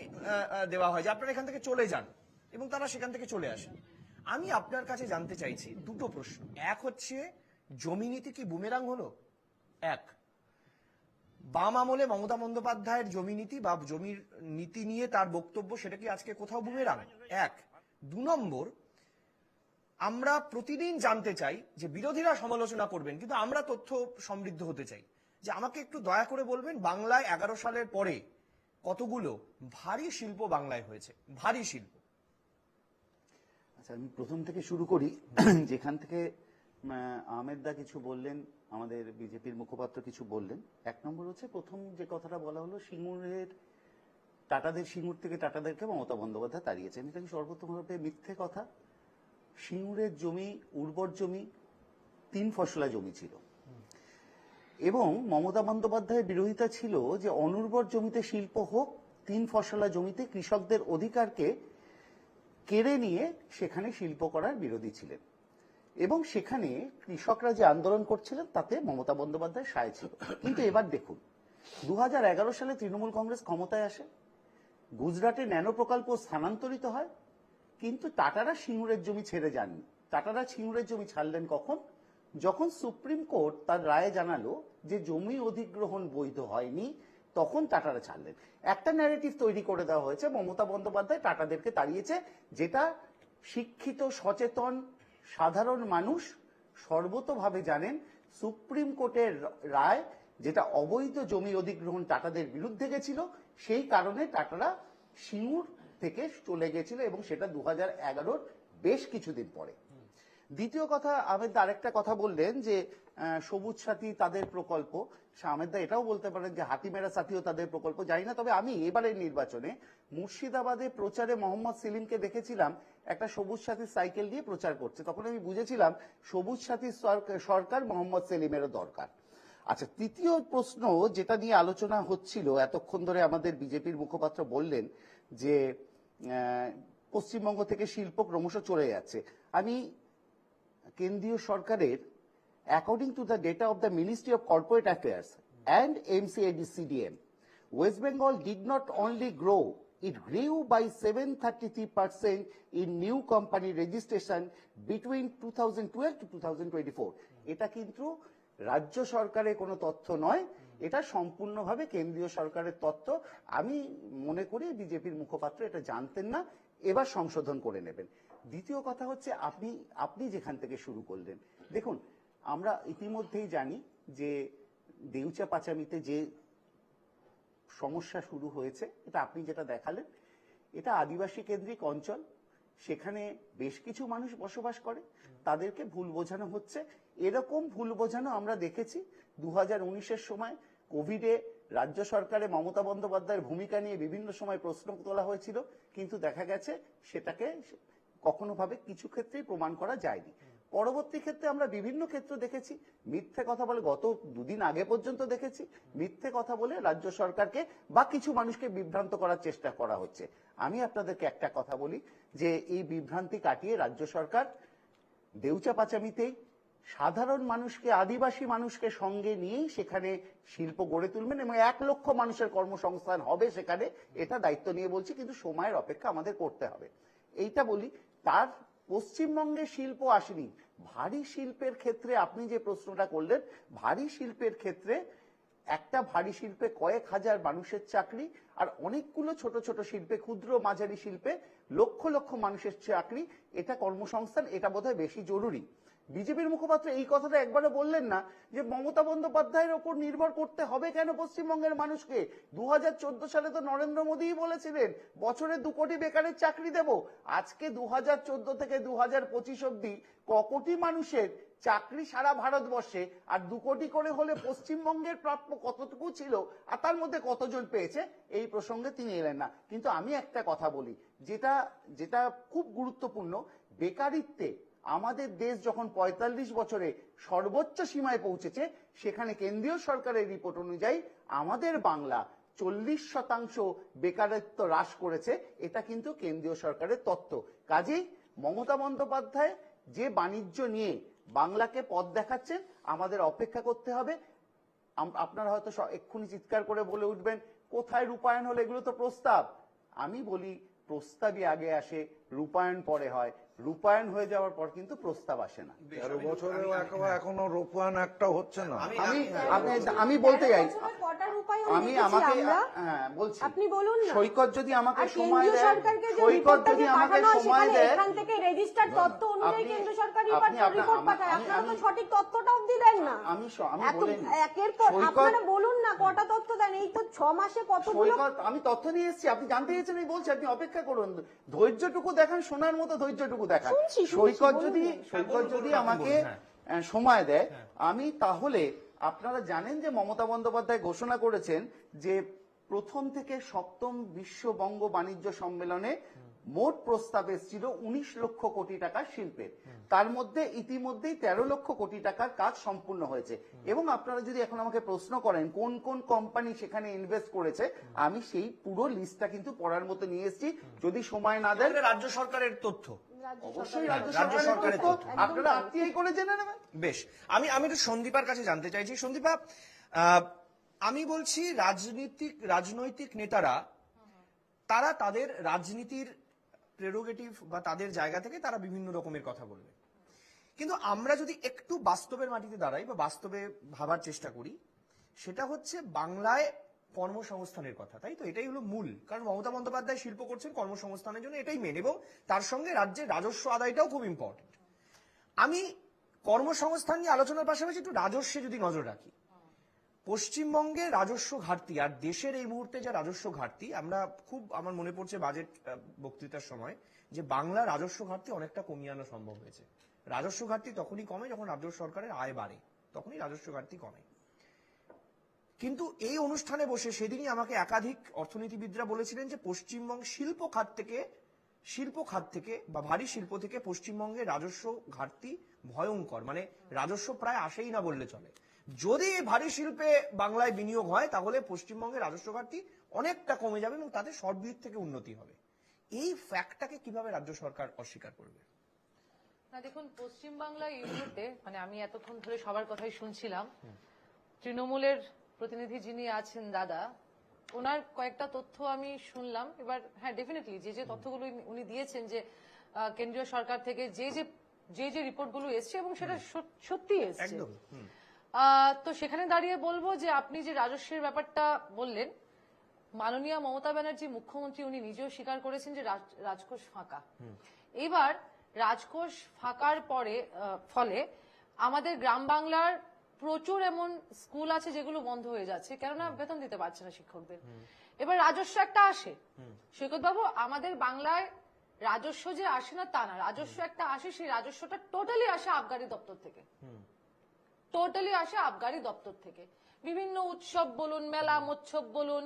দেওয়া হয় যে আপনারা এখান থেকে চলে যান, এবং তারা সেখান থেকে চলে আসেন। আমি আপনার কাছে জানতে চাইছি দুটো প্রশ্ন। এক হচ্ছে, জমি নীতি কি বুমেরাং হলো? এক, বাম আমলে মমতা বন্দ্যোপাধ্যায়ের জমি নীতি বা জমির নীতি নিয়ে তার বক্তব্য, সেটা কি আজকে কোথাও বুমেরাং? এক। 2 নম্বর, আমরা প্রতিদিন জানতে চাই যে বিরোধীরা সমালোচনা করবেন, কিন্তু আমরা তথ্য সমৃদ্ধ হতে চাই। যে আমাকে একটু দয়া করে বলবেন, বাংলায় 11 সালের পরে কতগুলো ভারী শিল্প বাংলায় হয়েছে? ভারী শিল্প। আচ্ছা, আমি প্রথম থেকে শুরু করি, যেখান থেকে আহমেদ দা কিছু বললেন, আমাদের বিজেপির মুখপাত্র কিছু বললেন। 1 নম্বর হচ্ছে, প্রথম যে কথাটা বলা হলো, সিঙ্গুর থেকে টাটাদেরকে মমতা বন্দ্যোপাধ্যায় তাড়িয়েছেন। এটা কি সর্বতভাবে মিথ্যে কথা। সিঙ্গুরের জমি উর্বর জমি, 3 ফসলা জমি ছিল, এবং মমতা বন্দ্যোপাধ্যায়ের বিরোধিতা ছিল যে অনুর্বর জমিতে শিল্প হোক, 3 ফসলা জমিতে কৃষকদের অধিকারকে কেড়ে নিয়ে সেখানে শিল্প করার বিরোধী ছিলেন, এবং সেখানে কৃষকরা যে আন্দোলন করছিলেন তাতে মমতা বন্দ্যোপাধ্যায় সায় ছিল। কিন্তু এবার দেখুন, 2011 সালে তৃণমূল কংগ্রেস ক্ষমতায় আসে, গুজরাটে ন্যানো প্রকল্প স্থানান্তরিত হয়, কিন্তু টাটারা সিঙ্গুরের জমি ছেড়ে যাননি। টাটারা সিঙ্গুরের জমি ছাড়লেন কখন? যখন সুপ্রিম কোর্ট তার রায়ে জানালো যে জমি অধিগ্রহণ বৈধ হয়নি, তখন টাটারা ছাড়লেন। একটা ন্যারেটিভ তৈরি করে দেওয়া হয়েছে মমতা বন্দ্যোপাধ্যায় টাটাদেরকে তাড়িয়েছে, যেটা শিক্ষিত সচেতন সাধারণ মানুষ সর্বতোভাবে জানেন সুপ্রিম কোর্টের রায় যেটা অবৈধ জমি অধিগ্রহণ টাটাদের বিরুদ্ধে গেছিল, সেই কারণে টাটারা সিঙ্গুর থেকে চলে গেছিল, এবং সেটা 2011-র বেশ কিছুদিন পরে। দ্বিতীয় কথা, আহমেদ দা আরেকটা কথা বললেন যে সবুজ সাথী তাদের প্রকল্প। আহমেদ দা এটাও বলতে পারেন যে হাতিমেরা সাথীও তাদের প্রকল্প, জানি না। তবে আমি এবারের নির্বাচনে মুর্শিদাবাদে প্রচারে মোহাম্মদ সেলিমকে দেখেছিলাম একটা সবুজ সাথী সাইকেল দিয়ে প্রচার করছে। তখন আমি বুঝেছিলাম সবুজ সাথী সরকার মোহাম্মদ সেলিমেরও দরকার। আচ্ছা, তৃতীয় প্রশ্ন যেটা নিয়ে আলোচনা হচ্ছিল এতক্ষণ ধরে, আমাদের বিজেপির মুখপাত্র বললেন যে পশ্চিমবঙ্গ থেকে শিল্প ক্রমশ চলে যাচ্ছে। আমি কেন্দ্রীয় সরকারের according to the data of the ministry of corporate affairs and MCAD-CDM, West Bengal did not only grow, it grew by 733% in new company registration between 2012 to 2024. এটা কিন্তু রাজ্য সরকারের কোনো তথ্য নয়, এটা সম্পূর্ণভাবে কেন্দ্রীয় সরকারের তথ্য। আমি মনে করি বিজেপির মুখপাত্র এটা জানতেন না, এবার সংশোধন করে নেবেন। দ্বিতীয় কথা হচ্ছে, আপনি যেখান থেকে শুরু করলেন, দেখুন আমরা ইতিমধ্যেই জানি যে দেউচা পাচামিতে যে সমস্যা শুরু হয়েছে, এটা আপনি যেটা দেখালেন, এটা আদিবাসী কেন্দ্রিক অঞ্চল, সেখানে বেশ কিছু মানুষ বসবাস করে, তাদেরকে ভুল বোঝানো হচ্ছে। এরকম ভুল বোঝানো আমরা দেখেছি 2019-এর সময় কোভিডে রাজ্য সরকারে মমতা বন্দ্যোপাধ্যায়ের ভূমিকা নিয়ে বিভিন্ন সময় প্রশ্ন তোলা হয়েছিল, কিন্তু দেখা গেছে সেটাকে কখনো ভাবে কিছু ক্ষেত্রেই প্রমাণ করা যায়নি। পরবর্তী ক্ষেত্রে আমরা বিভিন্ন ক্ষেত্র দেখেছি মিথ্যে কথা বলে, গত দুদিন আগে পর্যন্ত দেখেছি মিথ্যে কথা বলে রাজ্য সরকারকে বা কিছু মানুষকে বিভ্রান্ত করার চেষ্টা করা হচ্ছে। আমি আপনাদেরকে একটা কথা বলি যে এই বিভ্রান্তি কাটিয়ে রাজ্য সরকার দেউচা পাচামিতেই সাধারণ মানুষকে, আদিবাসী মানুষকে সঙ্গে নিয়েই সেখানে শিল্প গড়ে তুলবেন এবং 1 লক্ষ মানুষের কর্মসংস্থান হবে সেখানে, এটা দায়িত্ব নিয়ে বলছি, কিন্তু সময়ের অপেক্ষা আমাদের করতে হবে। এইটা বলি, তার পশ্চিমবঙ্গে শিল্প আসেনি। ভারী শিল্পের ক্ষেত্রে আপনি যে প্রশ্নটা করলেন, ভারী শিল্পের ক্ষেত্রে একটা ভারী শিল্পে কয়েক হাজার মানুষের চাকরি, আর অনেকগুলো ছোট ছোট শিল্পে, ক্ষুদ্র মাঝারি শিল্পে লক্ষ লক্ষ মানুষের চাকরি, এটা কর্মসংস্থান, এটা বোধহয় বেশি জরুরি। বিজেপির মুখপাত্র এই কথাটা একবারও বললেন না যে মমতা বন্দ্যোপাধ্যায়ের ওপর নির্ভর করতে হবে কেন পশ্চিমবঙ্গের মানুষকে। 2014 সালে তো নরেন্দ্র মোদীই বলেছিলেন বছরে 2 কোটি বেকারের চাকরি দেব। আজকে 2014 থেকে 2025 অব্দি ক কোটি মানুষের চাকরি সারা ভারতবর্ষে, আর 2 কোটি করে হলে পশ্চিমবঙ্গের প্রাপ্য কতটুকু ছিল আর তার মধ্যে কতজন পেয়েছে, এই প্রসঙ্গে তিনি এলেন না। কিন্তু আমি একটা কথা বলি যেটা খুব গুরুত্বপূর্ণ, বেকারিত্বে আমাদের দেশ যখন 45 বছরে সর্বোচ্চ সীমায় পৌঁছেছে, সেখানে কেন্দ্রীয় সরকারের রিপোর্ট অনুযায়ী আমাদের বাংলা 40% বেকারত্ব হ্রাস করেছে। এটা কিন্তু কেন্দ্রীয় সরকারের তথ্য। কাজেই মমতা বন্দ্যোপাধ্যায় যে বাণিজ্য নিয়ে বাংলাকে পথ দেখাচ্ছেন, আমাদের অপেক্ষা করতে হবে। আপনারা হয়তো এক্ষুনি চিৎকার করে বলে উঠবেন কোথায় রূপায়ণ হলো, এগুলো তো প্রস্তাব। আমি বলি প্রস্তাবই আগে আসে, রূপায়ণ পরে হয়। রূপায়ণ হয়ে যাওয়ার পর কিন্তু প্রস্তাব আসে না। 13 বছরেও এখনো রূপায়ণ একটা হচ্ছে না। আমি বলতে যাই, কটা রূপায়ণ আমি দেখেছি আমাকে আমরা? বলছি, আপনি বলুন না। সৈকত যদি আমাকে আর সময় কেন্দ্রীয় দেয়, সরকারকে যে সৈকত রিপোর্টটা যদি যে আমাকে পাঠানো হয়, সময় সেখানে দেয়, এখান থেকে রেজিস্টার্ড তথ্য অনুযায়ী কেন্দ্র সরকার রিপোর্ট পাঠায়। আপনারা তো সঠিক তথ্যটা অবধি দেন না। আমি এত বলিনি। একের পর সৈকত, আপনারা বলুন না কটা তথ্য দেন। এই তো 6 মাসে কতগুলো। সৈকত, আমি তথ্য নিয়ে এসেছি, আপনি জানতে চেয়েছেন, আমি বলছি, আপনি অপেক্ষা করুন, ধৈর্যটুকু দেখান, শোনার মতো ধৈর্যটুকু দেখান। সৈকত যদি আমাকে সময় দেয়, আমি তাহলে, আপনারা জানেন যে মমতা বন্দ্যোপাধ্যায় ঘোষণা করেছেন যে প্রথম থেকে 7ম বিশ্ব বঙ্গ বাণিজ্য সম্মেলনে মোট প্রস্তাব এসেছিল 19 লক্ষ কোটি টাকার শিল্পের, তার মধ্যে ইতিমধ্যেই 13 লক্ষ কোটি টাকার কাজ সম্পূর্ণ হয়েছে। এবং আপনারা যদি এখন আমাকে প্রশ্ন করেন কোন কোন কোম্পানি সেখানে ইনভেস্ট করেছে, আমি সেই পুরো লিস্টটা কিন্তু পড়ার মতো নিয়ে এসেছি। যদি সময় না দেন, রাজ্য সরকারের তথ্য, অবশ্যই রাজ্য রাজ্য সরকারের সরকারের তথ্য তথ্য। আপনারা আত্মীয় করে জেনে নেবেন। বেশ, আমি একটু সন্দীপার কাছে জানতে চাইছি। সন্দীপা, আমি বলছি রাজনৈতিক নেতারা, তারা তাদের রাজনীতির প্রেরোগেটিভ বা তাদের জায়গা থেকে তারা বিভিন্ন রকমের কথা বলবে, কিন্তু আমরা যদি একটু বাস্তবের মাটিতে দাঁড়াই বা বাস্তবে ভাবার চেষ্টা করি, সেটা হচ্ছে বাংলায় কর্মসংস্থানের কথা, তাই তো? এটাই হলো মূল, কারণ মমতা বন্দ্যোপাধ্যায় শিল্প করছেন কর্মসংস্থানের জন্য, এটাই মেন, এবং তার সঙ্গে রাজ্যের রাজস্ব আদায়টাও খুব ইম্পর্টেন্ট। আমি কর্মসংস্থান নিয়ে আলোচনার পাশাপাশি একটু রাজস্বে যদি নজর রাখি, পশ্চিমবঙ্গের রাজস্ব ঘাটতি আর দেশের এই মুহূর্তে যা রাজস্ব ঘাটতি, আমার মনে পড়ছে বাজেট বক্তৃতার সময় যে বাংলা রাজস্ব ঘাটতি অনেকটা কমিয়ে আনা সম্ভব হয়েছে। রাজস্ব ঘাটতি তখনই কমে যখন রাজ্য সরকারের আয় বাড়ে, তখনই রাজস্ব ঘাটতি কমে। কিন্তু এই অনুষ্ঠানে বসে সেদিনই আমাকে একাধিক অর্থনীতিবিদরা বলেছিলেন যে পশ্চিমবঙ্গ শিল্প খাত থেকে বা ভারী শিল্প থেকে পশ্চিমবঙ্গের রাজস্ব ঘাটতি ভয়ঙ্কর, মানে রাজস্ব প্রায় আসেই না বললে চলে। যদি ভারী শিল্পে বাংলায় বিনিয়োগ হয় তাহলে পশ্চিমবঙ্গের রাজস্ব ঘাটতি অনেকটা কমে যাবে এবং তাদের সর্বদিক থেকে উন্নতি হবে। এই ফ্যাক্টটাকে কিভাবে রাজ্য সরকার অস্বীকার করবে? না দেখুন, পশ্চিমবাংলা এই মুহূর্তে মানে আমি এতক্ষণ ধরে সবার কথাই শুনছিলাম, তৃণমূলের প্রতিনিধি যিনি আছেন দাদা, ওনার কয়েকটা তথ্য আমি শুনলাম। এবার হ্যাঁ, ডেফিনেটলি যে তথ্যগুলো উনি দিয়েছেন যে কেন্দ্রীয় সরকার থেকে যে রিপোর্টগুলো এসছে এবং সেটা সত্যি এসছে, একদম। তো সেখানে দাঁড়িয়ে বলবো যে আপনি যে রাজস্বের ব্যাপারটা বললেন, মাননীয় মমতা ব্যানার্জি মুখ্যমন্ত্রী উনি নিজেও স্বীকার করেছেন যে রাজকোষ ফাঁকা। এবার রাজকোষ ফাঁকার ফলে আমাদের গ্রাম বাংলার প্রচুর এমন স্কুল আছে যেগুলো বন্ধ হয়ে যাচ্ছে, কেননা বেতন দিতে পারছে না শিক্ষকদের। এবার রাজস্ব একটা আসে, সৈকত বাবু, আমাদের বাংলায় রাজস্ব যে আসে না তা না, রাজস্ব একটা আসে, সেই রাজস্বটা টোটালি আসে আবগারি দপ্তর থেকে, টোটালি আসে আবগারি দপ্তর থেকে। বিভিন্ন উৎসব বলুন, মেলা মৎসব বলুন,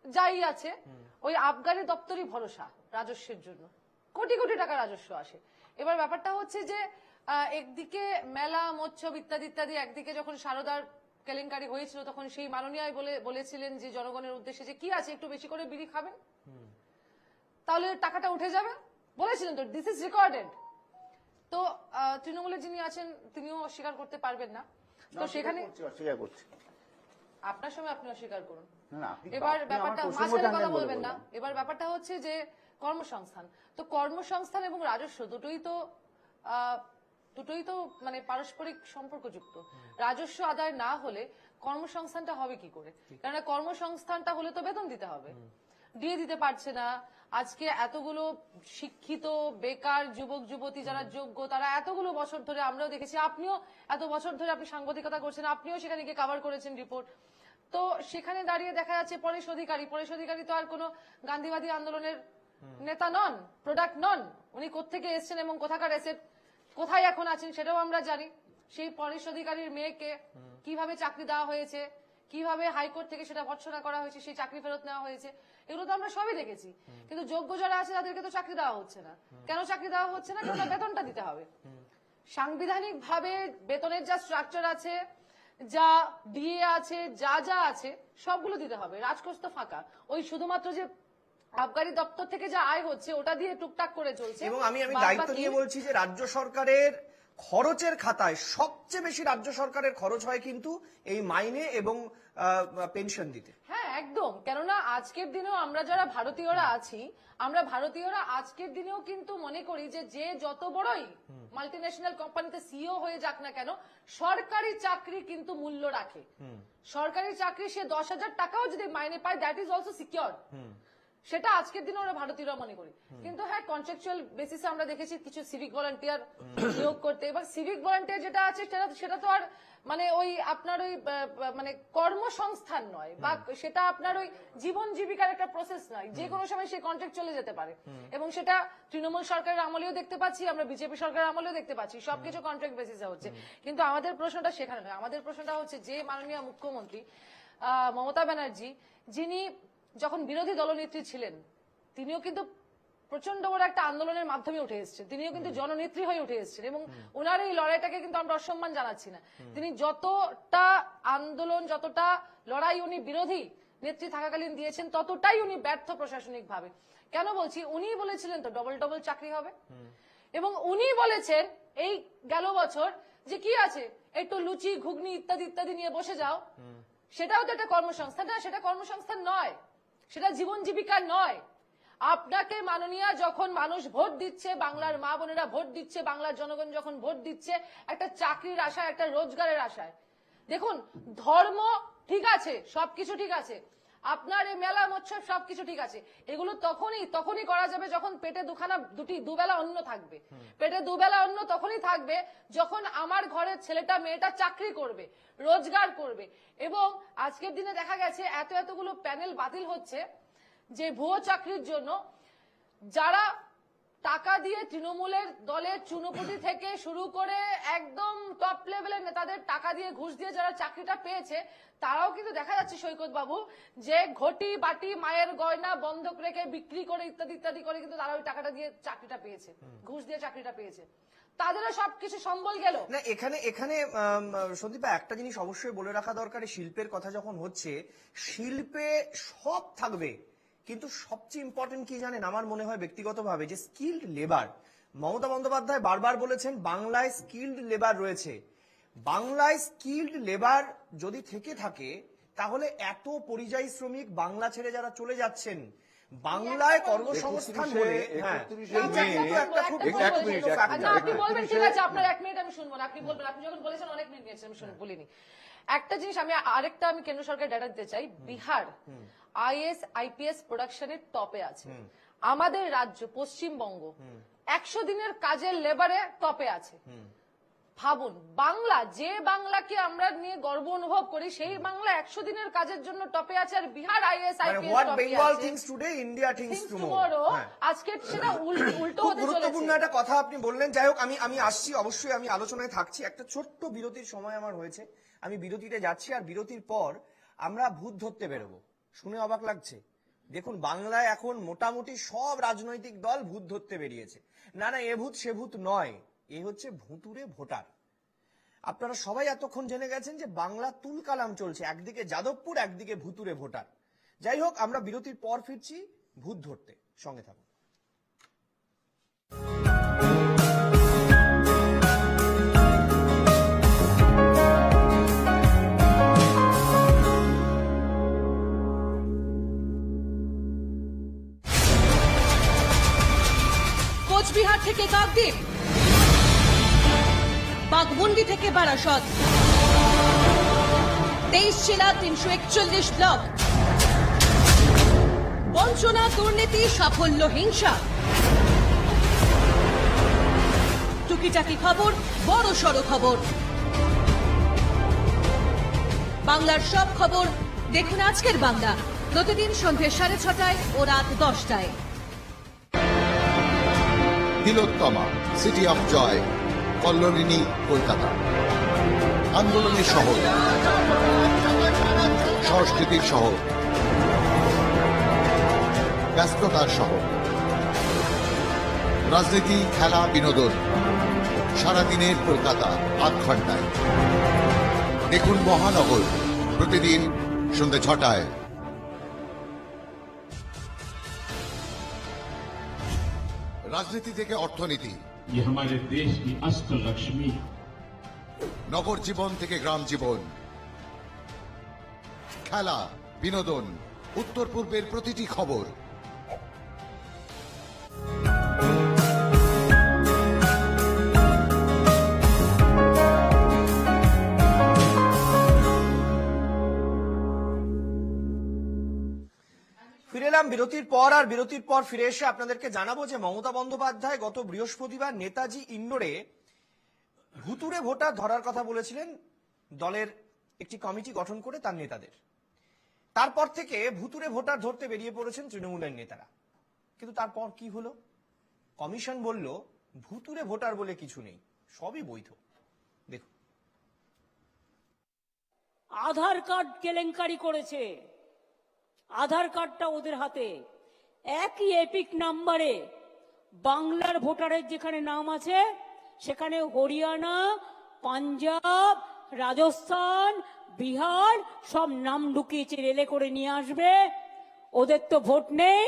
যাই আছে, ওই আবগারি দপ্তরই ভরসা রাজস্বের জন্য, কোটি কোটি টাকা রাজস্ব আসে। এবার ব্যাপারটা হচ্ছে যে একদিকে মেলা মৎসব ইত্যাদি ইত্যাদি, একদিকে যখন সারদার কেলেঙ্কারি হয়েছিল তখন সেই মাননীয় বলেছিলেন যে জনগণের উদ্দেশ্যে যে কি আছে একটু বেশি করে বিড়ি খাবেন তাহলে টাকাটা উঠে যাবে, বলেছিলেন তো, দিস ইজ রেকর্ডেড। তো তৃণমূলের যিনি আছেন তিনিও অস্বীকার করতে পারবেন না, তো সেখানে অস্বীকার করছি আপনার সময় আপনি অস্বীকার করুন। না, এবার ব্যাপারটা মাঝখানে কথা বলবেন না। এবার ব্যাপারটা হচ্ছে যে কর্মসংস্থান, তো কর্মসংস্থান এবং রাজস্ব দুটোই তো মানে পারস্পরিক সম্পর্কযুক্ত। রাজস্ব আদায় না হলে কর্মসংস্থানটা হবে কি করে? কারণ কর্মসংস্থানটা হলে তো বেতন দিতে হবে, দিয়ে দিতে পারছে না। আজকে এতগুলো শিক্ষিত বেকার যুবক যুবতী যারা যোগ্য, তারা এতগুলো বছর ধরে, আমরাও দেখেছি, আপনিও এত বছর ধরে আপনি সাংবাদিকতা করছেন, আপনিও সেখানে গিয়ে কভার করেছেন রিপোর্ট, তো সেখানে দাঁড়িয়ে দেখা যাচ্ছে পরেশ অধিকারী তো আর কোনো গান্ধীবাদী আন্দোলনের নেতা নন, প্রোডাক্ট নন। উনি কোত্থেকে এসেছেন এবং কোথাকার এসেট, কোথায় এখন আছেন সেটাও আমরা জানি। সেই পরেশ অধিকারীর মেয়েকে কিভাবে চাকরি দেওয়া হয়েছে, কিভাবে হাইকোর্ট থেকে সেটা ভর্ৎসনা করা হয়েছে, সেই চাকরি ফেরত নেওয়া হয়েছে, এগুলো তো আমরা সবই দেখেছি। কিন্তু যোগ্য যারা আছে তাদেরকে তো চাকরি দেওয়া হচ্ছে না। কেন চাকরি দেওয়া হচ্ছে না? কারণ বেতনটা দিতে হবে। সাংবিধানিক ভাবে বেতনের যা স্ট্রাকচার আছে, যা ডিএ আছে, যা আছে সবগুলো দিতে হবে। রাজকোষ তো ফাঁকা, ওই শুধুমাত্র যে আবগারি দপ্তর থেকে যা আয় হচ্ছে ওটা দিয়ে টুকটাক করে চলছে। এবং আমি দায়িত্ব নিয়ে বলছি যে রাজ্য সরকারের খরচের খাতায় সবচেয়ে বেশি রাজ্য সরকারের খরচ হয় কিন্তু এই মাইনে এবং পেনশন দিতে। হ্যাঁ একদম, কেননা আজকের দিনেও আমরা যারা ভারতীয়রা আছি, আমরা ভারতীয়রা আজকের দিনেও কিন্তু মনে করি যে যত বড়ই মাল্টিন্যাশনাল কোম্পানিতে সিইও হয়ে যাক না কেন, সরকারি চাকরি কিন্তু মূল্য রাখে। সরকারি চাকরি সে 10,000 টাকাও যদি মাইনে পায়, দ্যাট ইজ অলসো সিকিউর। সেটা আজকের দিনে আমরা ভারতীয়রা মনে করি। কিন্তু হ্যাঁ, কন্ট্রাকচুয়াল বেসিসে আমরা দেখেছি কিছু সিভিক ভলান্টিয়ার নিয়োগ করতে। এবার সিভিক ভলান্টিয়ার যেটা আছে সেটা তো আর মানে ওই আপনার ওই মানে কর্মসংস্থান নয়, বা সেটা আপনার ওই জীবন জীবিকার একটা প্রসেস নয়, যে কোনো সময় সে কন্ট্রাক্ট চলে যেতে পারে। এবং সেটা তৃণমূল সরকারের আমলেও দেখতে পাচ্ছি, আমরা বিজেপি সরকারের আমলেও দেখতে পাচ্ছি, সবকিছু কন্ট্রাক্ট বেসিসে হচ্ছে। কিন্তু আমাদের প্রশ্নটা সেখানে নয়, আমাদের প্রশ্নটা হচ্ছে যে মাননীয় মুখ্যমন্ত্রী মমতা ব্যানার্জি, যিনি যখন বিরোধী দলনেত্রী ছিলেন, তিনিও কিন্তু প্রচন্ড বড় একটা আন্দোলনের মাধ্যমে উঠে এসেছেন, তিনিও কিন্তু জননেত্রী হয়ে উঠে এসেছেন, এবং ওনার এই লড়াইটাকে কিন্তু আমরা অসম্মান জানাচ্ছি না। তিনি যতটা আন্দোলন, যতটা লড়াই উনি বিরোধী নেত্রী থাকাকালীন দিয়েছেন, ততটাই উনি ব্যর্থ প্রশাসনিক ভাবে। কেন বলছি? উনি বলেছিলেন তো ডবল চাকরি হবে, এবং উনি বলেছেন এই গেল বছর যে কি আছে একটু লুচি ঘুগনি ইত্যাদি ইত্যাদি নিয়ে বসে যাও, সেটাও তো একটা কর্মসংস্থান। না, সেটা কর্মসংস্থান নয়, সেটা জীবন জীবিকা নয়। আপনাকে মাননীয় যখন মানুষ ভোট দিচ্ছে, বাংলার মা বোনেরা ভোট দিচ্ছে, বাংলার জনগণ যখন ভোট দিচ্ছে একটা চাকরির আশায়, একটা রোজগারের আশায়, দেখুন ধর্ম ঠিক আছে, সবকিছু ঠিক আছে, আপনার এই মেলা মৎসব সবকিছু ঠিক আছে, এগুলো তখনই করা যাবে যখন পেটে দুবেলা অন্ন থাকবে। পেটে দুবেলা অন্ন তখনই থাকবে যখন আমার ঘরের ছেলেটা মেয়েটা চাকরি করবে, রোজগার করবে। এবং আজকের দিনে দেখা গেছে এতগুলো প্যানেল বাতিল হচ্ছে যে ভুয়ো চাকরির জন্য, যারা টাকা দিয়ে তৃণমূলের দলের চুনোপুটি থেকে শুরু করে একদম টপ লেভেলের নেতাদের টাকা দিয়ে ঘুষ দিয়ে যারা চাকরিটা পেয়েছে তারাও কিন্তু দেখা যাচ্ছে সৈকত বাবু যে ঘটি বাটি মায়ের গয়না বন্ধক রেখে বিক্রি করে ইত্যাদি ইত্যাদি করে কিন্তু তারা ওই টাকাটা দিয়ে চাকরিটা পেয়েছে, ঘুষ দিয়ে চাকরিটা পেয়েছে, তাদেরও সবকিছু সম্বল গেল। না এখানে এখানে সন্দীপা একটা জিনিস অবশ্যই বলে রাখা দরকার, শিল্পের কথা যখন হচ্ছে, শিল্পে সব থাকবে কিন্তু সবচেয়ে ইম্পর্টেন্ট কি জানেন আমার মনে হয় ব্যক্তিগতভাবে, যে স্কিল্ড লেবার। মমতা বন্দ্যোপাধ্যায় বারবার বলেছেন বাংলায় স্কিল্ড লেবার রয়েছে। বাংলায় স্কিল্ড লেবার যদি থেকে থাকে তাহলে এত পরিযায়ী শ্রমিক বাংলা ছেড়ে যারা চলে যাচ্ছেন, বাংলায় কর্মসংস্থান বলে, হ্যাঁ এইটা কিন্তু একটা খুব গুরুত্বপূর্ণ factor। আচ্ছা, আপনি বলবেন ঠিক আছে, আপনার 1 মিনিট আমি শুনবো না, আপনি বলবেন, আপনি যখন বলেছেন অনেক মিনিট নিয়েছেন আমি বলিনি। একটা জিনিস আমি আরেকটা কেন্দ্র সরকারের ডাটা দিতে চাই, বিহার আইএস আইপিএস প্রোডাকশনের টপে আছে, আমাদের রাজ্য পশ্চিমবঙ্গ 100 দিনের কাজের লেবারে টপে আছে। ভাবুন, বাংলা, যে বাংলাকে আমরা নিয়ে গর্ব অনুভব করি, সেই বাংলা 100 দিনের কাজের জন্য টপে আছে, আর বিহার আইএস আইপিএস হোয়াট টপে বেঙ্গল আছে। Things today India things tomorrow, tomorrow. আজকে সেটা উল্টো খুব হতে গুরুত্বপূর্ণ চলেছে। একটা কথা আপনি বললেন। যাই হোক, আমি আসছি, অবশ্যই আমি আলোচনায় থাকছি। একটা ছোট্ট বিরতির সময় আমার হয়েছে, আমি বিরতিতে যাচ্ছি, আর বিরতির পর আমরা ভূত ধরতে বেরোবো। শুনে অবাক লাগছে, দেখুন বাংলায় এখন মোটামুটি সব রাজনৈতিক দল ভূত ধরতে বেরিয়েছে। না না, এ ভূত সে ভূত নয়, এ হচ্ছে ভুতুরে ভোটার। আপনারা সবাই এতক্ষণ জেনে গেছেন যে বাংলা তুলকালাম চলছে, একদিকে যাদবপুর একদিকে ভুতুরে ভোটার। যাই হোক, আমরা বিরতির পর ফিরছি ভূত ধরতে, সঙ্গে থাকুন। কোচবিহার থেকে কাকদ্বীপ, বাঘমুন্ডি থেকে বারাসত, 23 জেলা 341 ব্লক, বঞ্চনা, দুর্নীতি, সাফল্য, হিংসা, টুকিটাকি খবর, বড় সড়ো খবর, বাংলার সব খবর দেখুন আজকের বাংলা, প্রতিদিন সন্ধ্যে 6:30 ও রাত 10টায়। তিলোত্তমা, সিটি অফ জয়, কল্লোলিনী, কলকাতা। আন্দোলনের শহর, সংস্কৃতির শহর, ব্যস্ততার শহর, রাজনীতি, খেলা, বিনোদন, সারাদিনের কলকাতা 8 ঘন্টায়। দেখুন মহানগর, প্রতিদিন সন্ধ্যে 6টায়। রাজনীতি থেকে অর্থনীতি, ये हमारे देश की अष्ट लक्ष्मी, নগর জীবন থেকে গ্রাম জীবন, খেলা, বিনোদন, উত্তর পূর্বের প্রতিটি খবর। ফিরে এলাম বিরতির পর, আর বিরতির পর ফিরে এসে আপনাদেরকে জানাবো যে মমতা বন্দ্যোপাধ্যায় গত বৃহস্পতিবার নেতাজি ইন্ডোরে ভুতুরে ভোটার ধরার কথা বলেছিলেন দলের একটি কমিটি গঠন করে তার নেতাদের। তারপর থেকে ভুতুরে ভোটার ধরতে বেরিয়ে পড়েছেন তৃণমূলের নেতারা। কিন্তু তারপর কি হলো? কমিশন বলল ভুতুরে ভোটার বলে কিছু নেই, সবই বৈধ। দেখুন, আধার কার্ড কেলেঙ্কারি করেছে, আধার কার্ডটা ওদের হাতে, একই এপিক নাম্বারে বাংলার ভোটারের যেখানে নাম আছে সেখানে হরিয়ানা, পাঞ্জাব, রাজস্থান, বিহার সব নাম ঢুকিয়েছে, রেলে করে নিয়ে আসবে। ওদের তো ভোট নেই,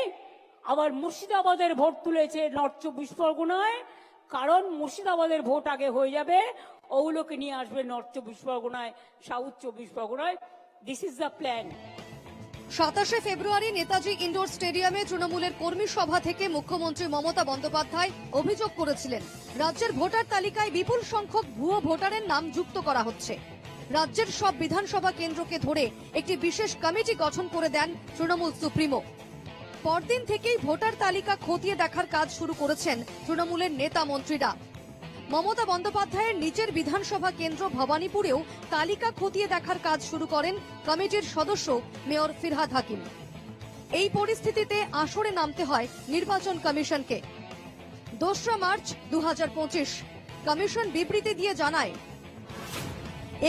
আবার মুর্শিদাবাদের ভোট তুলেছে নর্থ 24 পরগনায়, কারণ মুর্শিদাবাদের ভোট আগে হয়ে যাবে, ওগুলোকে নিয়ে আসবে নর্থ 24 পরগনায়, সাউথ 24 পরগনায়। This is the plan. 27 February Netaji indoor স্টেডিয়ামে তৃণমূলের কর্মী সভা থেকে মুখ্যমন্ত্রী মমতা বন্দ্যোপাধ্যায় অভিযোগ করেছিলেন রাজ্যের ভোটার তালিকায় বিপুল সংখ্যক ভুয়ো ভোটারের নাম যুক্ত করা হচ্ছে। রাজ্যের সব বিধানসভা কেন্দ্রকে ধরে একটি বিশেষ কমিটি গঠন করে দেন তৃণমূল সুপ্রিমো। পরদিন থেকেই ভোটার তালিকা খতিয়ে দেখার কাজ শুরু করেছেন তৃণমূলের নেতা মন্ত্রীরা। মমতা বন্দ্যোপাধ্যায়ের নিজের বিধানসভা কেন্দ্র ভবানীপুরেও তালিকা খতিয়ে দেখার কাজ শুরু করেন কমিটির সদস্য মেয়র ফিরহাদ হাকিম। এই পরিস্থিতিতে আসরে নামতে হয় নির্বাচন কমিশনকে। 2 মার্চ 2025 কমিশন বিবৃতি দিয়ে জানায়,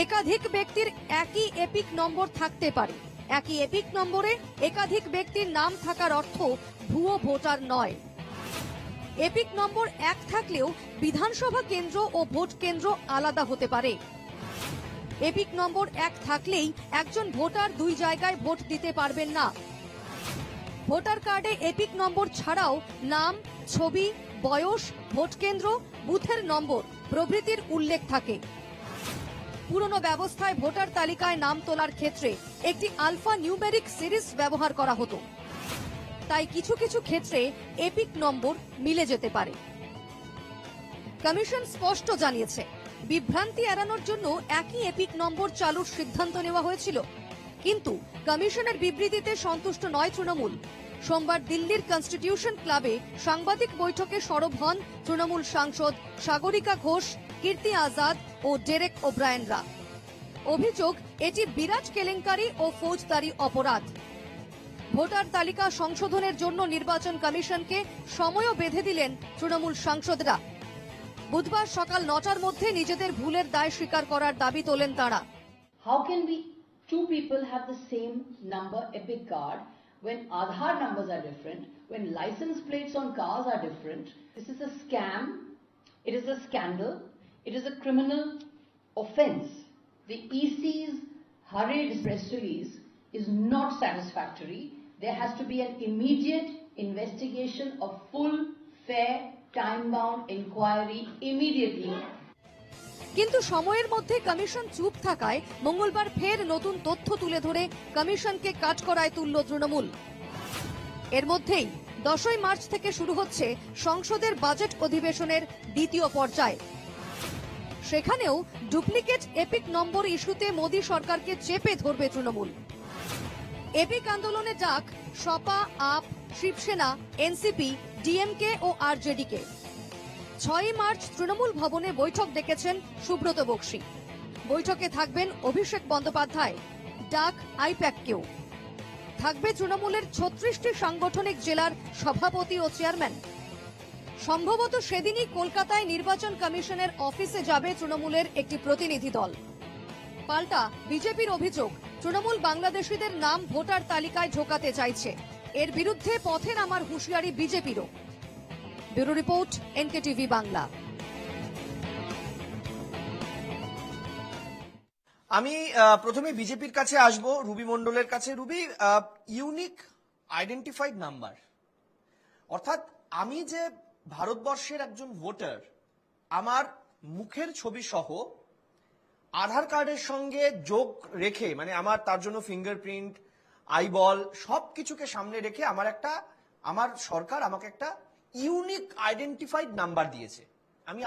একাধিক ব্যক্তির একই এপিক নম্বর থাকতে পারে। একই এপিক নম্বরে একাধিক ব্যক্তির নাম থাকার অর্থ ভুয়ো ভোটার নয়। এপিক নম্বর 1 থাকলেও বিধানসভা কেন্দ্র ও ভোট কেন্দ্র আলাদা হতে পারে। এপিক নম্বর 1 থাকলেই একজন ভোটার 2 জায়গায় ভোট দিতে পারবেন না। ভোটার কার্ডে এপিক নম্বর ছাড়াও নাম, ছবি, বয়স, ভোট কেন্দ্র, বুথের নম্বর প্রভৃতির উল্লেখ থাকে। পুরনো ব্যবস্থায় ভোটার তালিকায় নাম তোলার ক্ষেত্রে একটি আলফা নিউমেরিক সিরিজ ব্যবহার করা হতো, তাই কিছু কিছু ক্ষেত্রে এপিক নম্বর মিলে যেতে পারে। কমিশন স্পষ্ট জানিয়েছে, বিভ্রান্তি এড়ানোর জন্য একই এপিক নম্বর চালুর সিদ্ধান্ত নেওয়া হয়েছিল। কিন্তু কমিশনের বিবৃতিতে সন্তুষ্ট নয় তৃণমূল। সোমবার দিল্লির কনস্টিটিউশন ক্লাবে সাংবাদিক বৈঠকে সরব হন তৃণমূল সাংসদ সাগরিকা ঘোষ, কীর্তি আজাদ ও ডেরেক ওব্রায়েনরা। অভিযোগ, এটি বিরাট কেলেঙ্কারি ও ফৌজদারি অপরাধ। ভোটার তালিকা সংশোধনের জন্য নির্বাচন কমিশনকে সময়ও বেঁধে দিলেন তৃণমূল সাংসদরা। বুধবার সকাল 9টার মধ্যে নিজেদের ভুলের দায় স্বীকার করার দাবি তোলেন তারা। How can we two people have the same number epic card when Aadhaar numbers are different, when license plates on cars are different? This is a scam. It is a scandal. It is a criminal offence. The EC's hurried press release is not satisfactory. There has to be an immediate investigation of full, fair, time-bound inquiry immediately. কিন্তু সময়ের মধ্যে commission চুপ থাকায় মঙ্গলবার ফের নতুন তথ্য তুলে ধরে কমিশনকে কাঠগড়ায় তুলল তৃণমূল। এর মধ্যেই 10ই মার্চ থেকে শুরু হচ্ছে সংসদের বাজেট অধিবেশনের দ্বিতীয় পর্যায়। সেখানেও ডুপ্লিকেট এপিক নম্বর ইস্যুতে মোদী সরকারকে চেপে ধরবে তৃণমূল। এপিক আন্দোলনে ডাক সপা, আপ, শিবসেনা, এনসিপি, ডিএমকে ও আরজেডিকে। 6ই মার্চ তৃণমূল ভবনে বৈঠক ডেকেছেন সুব্রত বক্সী। বৈঠকে থাকবেন অভিষেক বন্দ্যোপাধ্যায়, ডাক আইপ্যাককেও। থাকবে তৃণমূলের 36টি সাংগঠনিক জেলার সভাপতি ও চেয়ারম্যান। সম্ভবত সেদিনই কলকাতায় নির্বাচন কমিশনের অফিসে যাবে তৃণমূলের একটি প্রতিনিধি দল। পাল্টা বিজেপির অভিযোগ, তৃণমূল বাংলাদেশিদের নাম ভোটার তালিকায় ঢোকাতে চাইছে। এর বিরুদ্ধে পথে নামার হুঁশিয়ারি বিজেপিরও। ব্যুরো রিপোর্ট, এনকেটিভি বাংলা। আমি প্রথমে বিজেপির কাছে আসব, রুবি মণ্ডলের কাছে। রুবি, ইউনিক আইডেন্টিফাইড নাম্বার, অর্থাৎ আমি যে ভারতবর্ষের একজন ভোটার, আমার মুখের ছবি সহ আধার কার্ডের সঙ্গে যোগ রেখে, মানে আমার তার জন্য ফিঙ্গারপ্রিন্ট, আইবল সবকিছুকে সামনে রেখে আমার সরকার আমাকে একটা ইউনিক আইডেন্টিফাইড নাম্বার দিয়েছে। আমি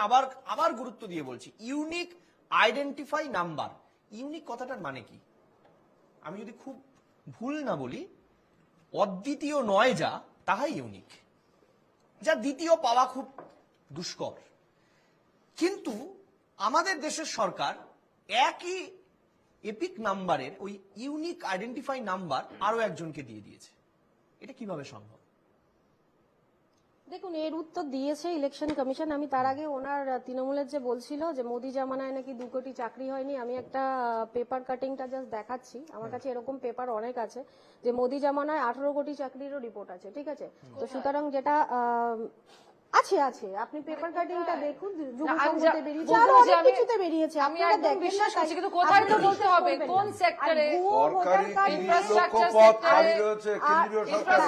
আবার গুরুত্ব দিয়ে বলছি, ইউনিক আইডেন্টিফাই নাম্বার। ইউনিক কথাটার মানে কি? আমি যদি খুব ভুল না বলি, অদ্বিতীয় নয় যা, তাহাই ইউনিক, যা দ্বিতীয় পাওয়া খুব দুষ্কর। কিন্তু আমাদের দেশের সরকার একই এপিক নাম্বারের ওই ইউনিক আইডেন্টিফাই নাম্বার আরো একজনকে দিয়ে দিয়েছে। এটা কিভাবে সম্ভব? দেখুন, এর উত্তর দিয়েছে ইলেকশন কমিশন। আমি তার আগে ওনার তৃণমূলের যে বলছিল যে মোদি জামানায় নাকি 2 কোটি চাকরি হয়নি, আমি একটা পেপার কাটিংটা জাস্ট দেখাচ্ছি। আমার কাছে এরকম পেপার অনেক আছে যে মোদি জামানায় 18 কোটি চাকরিরও রিপোর্ট আছে, ঠিক আছে? তো সুতরাং যেটা আছে আপনি পেপার কাটিংটা দেখুন, যুব সংঘতে বেরিয়েছে, আরো অনেক কিছুতে বেরিয়েছে। আমি একদম বিশ্বাস করছি, কিন্তু কোথায় তো বলতে হবে কোন সেক্টরে সরকারি 30 লক্ষ পদ খালি রয়েছে কেন্দ্রীয় সরকারে,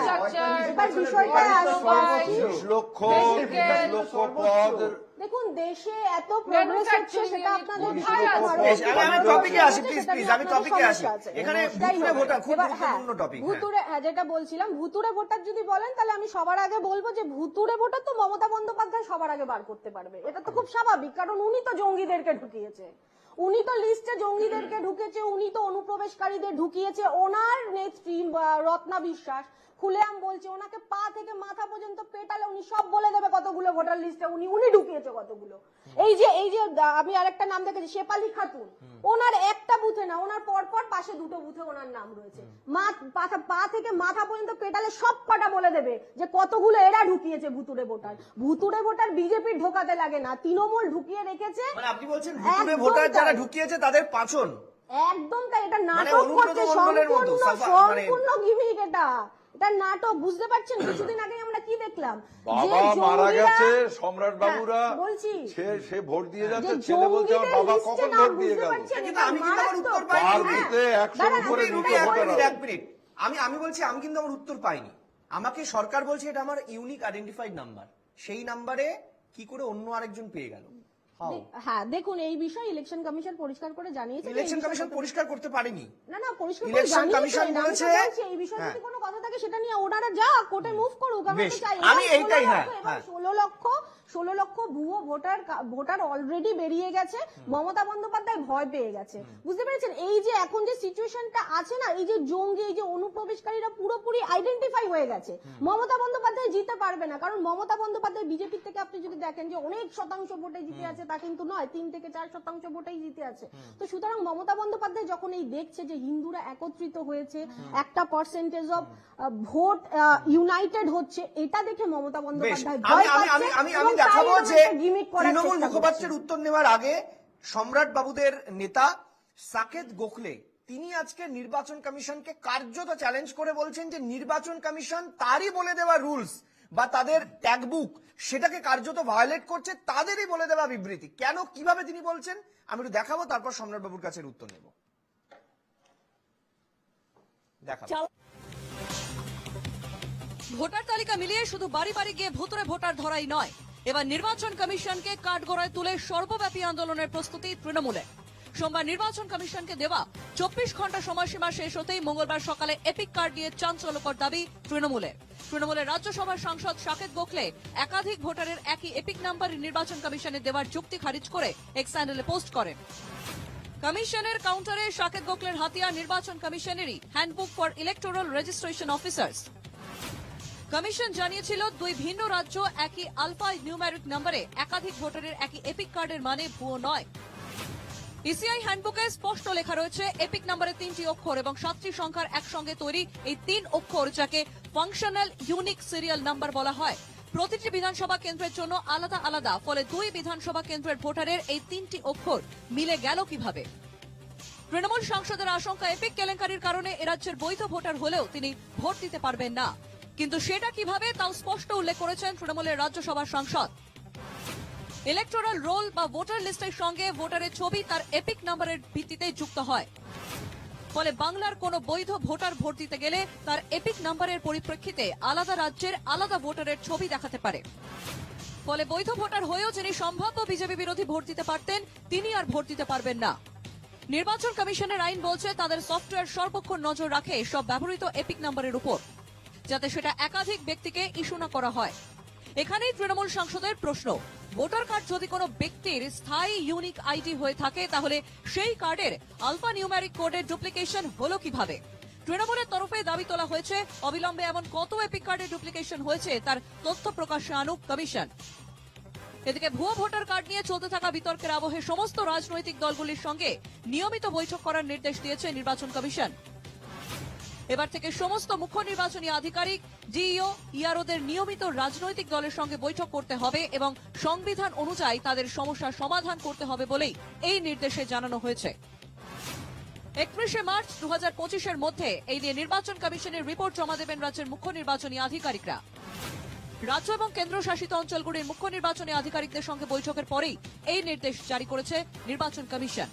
এবার বিষয়টা আসছে 20 লক্ষ পদ। দেখুন, দেশে এত প্রোগ্রেস হচ্ছে, সেটা আপনাদের আমি টপিকে আসি, প্লিজ আমি টপিকে আসি। এখানে ভুতুড়ে ভোটার খুব গুরুত্বপূর্ণ টপিক। ভুতুড়ে, যেটা বলছিলাম, ভুতুড়ে ভোটার যদি বলেন, তাহলে আমি সবার আগে বলবো যে ভুতুড়ে ভোটার তো মমতা বন্দ্যোপাধ্যায় সবার আগে বার করতে পারবে। এটা তো খুব স্বাভাবিক, কারণ উনি তো জঙ্গিদেরকে ঢুকিয়েছে, উনি তো লিস্টে জঙ্গিদেরকে ঢুকেছে, উনি তো অনুপ্রবেশকারীদের ঢুকিয়েছে। ওনার নেত্রী রত্না বিশ্বাস খুলেআম বলছে, ওনাকে পা থেকে মাথা পর্যন্ত পেটালে উনি সব বলে দেবে কতগুলো ভোটার লিস্টে উনি ঢুকিয়েছে। হয়েছে কতগুলো। এই যে আমি আরেকটা নাম দেখেছি, শেফালি খাতুন, ওনার একটা বুথে না, ওনার পরপর পাশে দুটো বুথে ওনার নাম রয়েছে। পা থেকে মাথা পর্যন্ত পেটালে সব কটা বলে দেবে যে কতগুলো এরা ঢুকিয়েছে ভুতুড়ে ভোটার। ভুতুড়ে ভোটার বিজেপির ঢোকাতে লাগে না, তৃণমূল ঢুকিয়ে রেখেছে। মানে আপনি বলছেন ভুতুড়ে ভোটার যারা ঢুকিয়েছে তাদের পাচন একদম তাই, এটা নাটক করছে, সম্পূর্ণ গিমিক, এটা নাটক, বুঝতে পারছেন? কিছুদিন আগে আমরা কি দেখলাম, বাবা মারা গেছে, সম্রাট বাবুরা বলছি সে ভোট দিয়ে যাচ্ছে, ছেলে বলছে আমার বাবা কখন ভোট দিয়ে গেল। আমি কিন্তু আমার উত্তর পাইনি। এক মিনিট, আমি বলছি আমি কিন্তু আমার উত্তর পাইনি। আমাকে সরকার বলছে এটা আমার ইউনিক আইডেন্টিফাইড নাম্বার, সেই নাম্বারে কি করে অন্য আরেকজন পেয়ে গেল? হ্যাঁ, দেখুন এই বিষয়ে ইলেকশন কমিশন পরিষ্কার করে জানিয়েছে। ইলেকশন কমিশন পরিষ্কার করতে পারেনি। না পরিষ্কার করে ইলেকশন জানিয়েছে। কমিশন বলেছে এই বিষয়ে যদি কোনো কথা থাকে সেটা নিয়ে ওনারা যা কোর্টে মুভ করুক, আমরা তো চাই। আমি এইটাই, হ্যাঁ 16 লক্ষ ভুয়ো ভোটার অলরেডি বেরিয়ে গেছে। মমতা বন্দ্যোপাধ্যায় ভয় পেয়ে গেছে, বুঝতে পেরেছেন? এই যে এখন যে সিচুয়েশনটা আছে না, এই যে জঙ্গি, এই যে অনুপ্রবেশকারীরা পুরোপুরি আইডেন্টিফাই হয়ে গেছে। মমতা বন্দ্যোপাধ্যায় জিতে পারবে না, কারণ মমতা বন্দ্যোপাধ্যায় বিজেপি থেকে আপনি যদি দেখেন যে অনেক শতাংশ ভোটে জিতে আছে, তা কিন্তু নয়, 3 থেকে 4% ভোটেই জিতে আছে। তো সুতরাং মমতা বন্দ্যোপাধ্যায় যখন এই দেখছে যে হিন্দুরা একত্রিত হয়েছে, একটা পার্সেন্টেজ অফ ভোট ইউনাইটেড হচ্ছে, এটা দেখে মমতা বন্দ্যোপাধ্যায় ভয় পাচ্ছে। আমি দেখাবো যে তৃণমূল মুখপাত্রের উত্তর নেওয়ার আগে সম্রাট বাবুদের নেতা সাকেত গোখলে তিনি আজকে নির্বাচন কমিশনকে কার্যত চ্যালেঞ্জ করে বলছেন যে নির্বাচন কমিশন তারই বলে দেওয়া রুলস বা তাদের ট্যাগবুক সেটাকে কার্যত ভায়োলেট করছে, তাদেরই বলে দেওয়া বিবৃতি। কেন, কিভাবে তিনি বলছেন আমি একটু দেখাবো, তারপর সম্রাট বাবুর কাছে উত্তর নেব। দেখাবো। ভোটার তালিকা মিলিয়ে শুধু বাড়ি বাড়ি গিয়ে ভুতুড়ে ভোটার ধরাই নয়, এবার নির্বাচন কমিশনকে কাঠগড়ায় তুলে সর্বব্যাপী আন্দোলনের প্রস্তুতি তৃণমূলে। সোমবার নির্বাচন কমিশনকে দেওয়া 24 ঘন্টা সময়সীমা শেষ হতেই মঙ্গলবার সকালে এপিক কার্ড নিয়ে চাঞ্চল্যকর দাবি তৃণমূলের রাজ্যসভার সাংসদ সাকেত গোখলে একাধিক ভোটারের একই এপিক নাম্বার নির্বাচন কমিশনে দেওয়ার যুক্তি খারিজ করে এক্স হ্যান্ডেলে পোস্ট করেন। কমিশনের কাউন্টারে সাকেত গোখলের হাতিয়ার নির্বাচন কমিশনেরই handbook for electoral registration officers. Commission জানিয়েছিল 2 ভিন্ন রাজ্য একই আলফা নিউমেরিক নম্বরে একাধিক ভোটারের একই এপিক কার্ডের মানে ভুয়ো নয়। ইসিআই হ্যান্ডবুকে স্পষ্ট লেখা রয়েছে এপিক নম্বরে 3টি অক্ষর এবং 7টি সংখ্যার একসঙ্গে তৈরি এই 3 অক্ষর, যাকে ফাংশনাল ইউনিক সিরিয়াল নাম্বার বলা হয়। প্রতিটি বিধানসভা কেন্দ্রের জন্য আলাদা আলাদা, ফলে 2 বিধানসভা কেন্দ্রের ভোটারের এই 3টি অক্ষর মিলে গেল কিভাবে? তৃণমূল সাংসদের আশঙ্কা এপিক কেলেঙ্কারির কারণে এরাজ্যের বৈধ ভোটার হলেও তিনি ভোট দিতে পারবেন না, কিন্তু সেটা কিভাবে তাও স্পষ্ট উল্লেখ করেছেন তৃণমূলের রাজ্যসভার সাংসদ। ইলেকটোরাল রোল বা ভোটার লিস্টের সঙ্গে ভোটারের ছবি তার এপিক নাম্বারের ভিত্তিতে যুক্ত হয়, ফলে বাংলার কোনো বৈধ ভোটার ভোট দিতে গেলে তার এপিক নাম্বারের পরিপ্রেক্ষিতে আলাদা রাজ্যের আলাদা ভোটারের ছবি দেখাতে পারে। ফলে বৈধ ভোটার হয়েও যিনি সম্ভাব্য বিজেপি বিরোধী ভোট দিতে পারতেন, তিনি আর ভোট দিতে পারবেন না। নির্বাচন কমিশনের আইন বলছে তাদের সফটওয়্যার সর্বক্ষণ নজর রাখে সব ব্যবহৃত এপিক নাম্বারের উপর, যাতে সেটা একাধিক ব্যক্তিকে ইস্যু না করা হয়। এখানেই তৃণমূল সাংসদের প্রশ্ন, ভোটার কার্ড যদি কোনো ব্যক্তির স্থায়ী ইউনিক আইডি হয়ে থাকে, তাহলে সেই কার্ডের আলফা নিউমেরিক কোডের ডুপ্লিকেশন হলো কিভাবে? তৃণমূলের তরফে দাবি তোলা হয়েছে অবিলম্বে এমন কত এপিক কার্ডের ডুপ্লিকেশন হয়েছে তার তথ্য প্রকাশ্যে আনুক কমিশন। এদিকে ভুয়ো ভোটার কার্ড নিয়ে চলতে থাকা বিতর্কের আবহে সমস্ত রাজনৈতিক দলগুলির সঙ্গে নিয়মিত বৈঠক করার নির্দেশ দিয়েছে নির্বাচন কমিশন। এবার থেকে সমস্ত মুখ্য নির্বাচনী আধিকারিক, ডিইও, ইআরওদের নিয়মিত রাজনৈতিক দলের সঙ্গে বৈঠক করতে হবে এবং সংবিধান অনুযায়ী তাদের সমস্যার সমাধান করতে হবে বলেই এই নির্দেশে জানানো হয়েছে। 31শে মার্চ 2025-এর মধ্যে এই নিয়ে নির্বাচন কমিশনের রিপোর্ট জমা দেবেন রাজ্যের মুখ্য নির্বাচনী আধিকারিকরা। রাজ্য এবং কেন্দ্রশাসিত অঞ্চলগুলির মুখ্য নির্বাচনী আধিকারিকদের সঙ্গে বৈঠকের পরেই এই নির্দেশ জারি করেছে নির্বাচন কমিশন।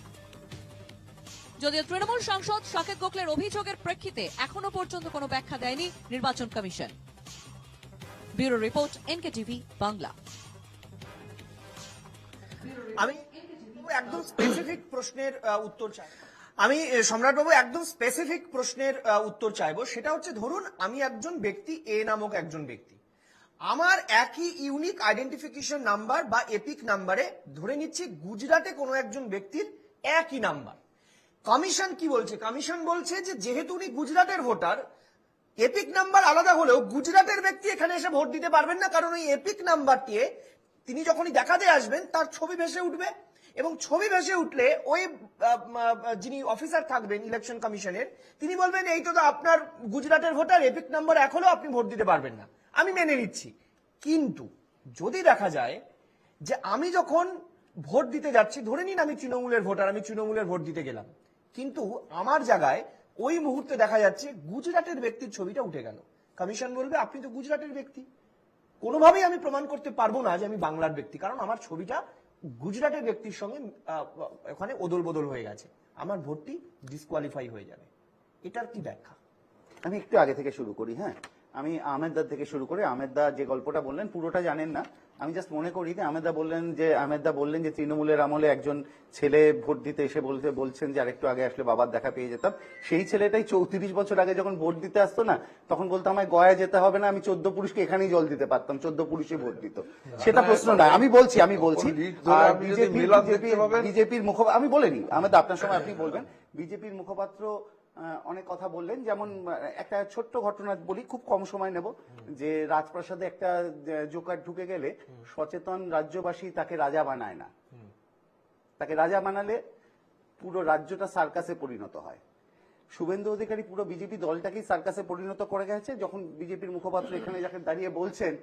যদিও তৃণমূল সাংসদ সাকেত গোখলের অভিযোগের প্রেক্ষিতে এখনো পর্যন্ত কোনো ব্যাখ্যা দেয়নি নির্বাচন কমিশন। ব্যুরো রিপোর্ট, এনকেটিভি বাংলা। আমি একদম স্পেসিফিক প্রশ্নের উত্তর চাই। আমি সম্রাটবাবু একদম স্পেসিফিক প্রশ্নের উত্তর চাইবো। সেটা হচ্ছে, ধরুন আমি একজন ব্যক্তি, এ নামক একজন ব্যক্তি, আমার একই ইউনিক আইডেন্টিফিকেশন নাম্বার বা এপিক নাম্বারে, ধরে নিচ্ছি গুজরাটে কোনো একজন ব্যক্তির একই নাম্বার। কমিশন কি বলছে? কমিশন বলছে যে যেহেতু উনি গুজরাটের ভোটার, এপিক নাম্বার আলাদা হলেও গুজরাটের ব্যক্তি এখানে এসে ভোট দিতে পারবেন না, কারণ ওই এপিক নাম্বারটি তিনি যখনই দেখাতে আসবেন তার ছবি ভেসে উঠবে, এবং ছবি ভেসে উঠলে ওই যিনি অফিসার থাকবেন ইলেকশন কমিশনের, তিনি বলবেন এই তো আপনার গুজরাটের ভোটার, এপিক নাম্বার 1 হলেও আপনি ভোট দিতে পারবেন না। আমি মেনে নিচ্ছি, কিন্তু যদি দেখা যায় যে আমি যখন ভোট দিতে যাচ্ছি, ধরে নিন আমি তৃণমূলের ভোটার, আমি তৃণমূলের ভোট দিতে গেলাম, কিন্তু আমার জায়গায় ওই মুহূর্তে দেখা যাচ্ছে গুজরাটের ব্যক্তির ছবিটা উঠে গেল, কমিশন বলবে আপনি তো গুজরাটের ব্যক্তি। কোনোভাবেই আমি প্রমাণ করতে পারবো না যে আমি বাংলার ব্যক্তি, কারণ আমার ছবিটা গুজরাটের ব্যক্তির সঙ্গে ওখানে ওদল বদল হয়ে গেছে, আমার ভোটটি ডিসকোয়ালিফাই হয়ে যাবে। এটার কি ব্যাখ্যা? আমি একটু আগে থেকে শুরু করি। হ্যাঁ, আমি আহমেদদার থেকে শুরু করি। আহমেদদা যে গল্পটা বললেন পুরোটা জানেন না, আমি জাস্ট মনে করি যে আহমেদদা বললেন যে তৃণমূলের আমলে একজন ছেলে ভোট দিতে এসে বলছেন যে আরেকটু আগে আসলে বাবার দেখা পেয়ে যেতাম। সেই ছেলেটাই 34 বছর আগে যখন ভোট দিতে আসতো না, তখন বলতো আমায় গয়া যেতে হবে না, আমি 14 পুরুষকে এখানেই জল দিতে পারতাম, 14 পুরুষই ভোট দিত। সেটা প্রশ্ন নয়, আমি বলছি বিজেপির মুখপাত্র, আমি বলিনি আহমেদ, আপনার সময় আপনি বলবেন। বিজেপির মুখপাত্র অনেক কথা বললেন, যেমন একটা ছোট্ট ঘটনা বলি, খুব কম সময় নেব, যে রাজপ্রাসাদে একটা জোকার ঢুকে গেলে সচেতন রাজ্যবাসী তাকে রাজা বানায় না, তাকে রাজা বানালে পুরো রাজ্যটা সার্কাসে পরিণত হয়। শুভেন্দু অধিকারী পুরো বিজেপি দলটাকেই সার্কাসে পরিণত করে গেছে, যখন বিজেপির মুখপাত্র এখানে যাকে দাঁড়িয়ে বলছেন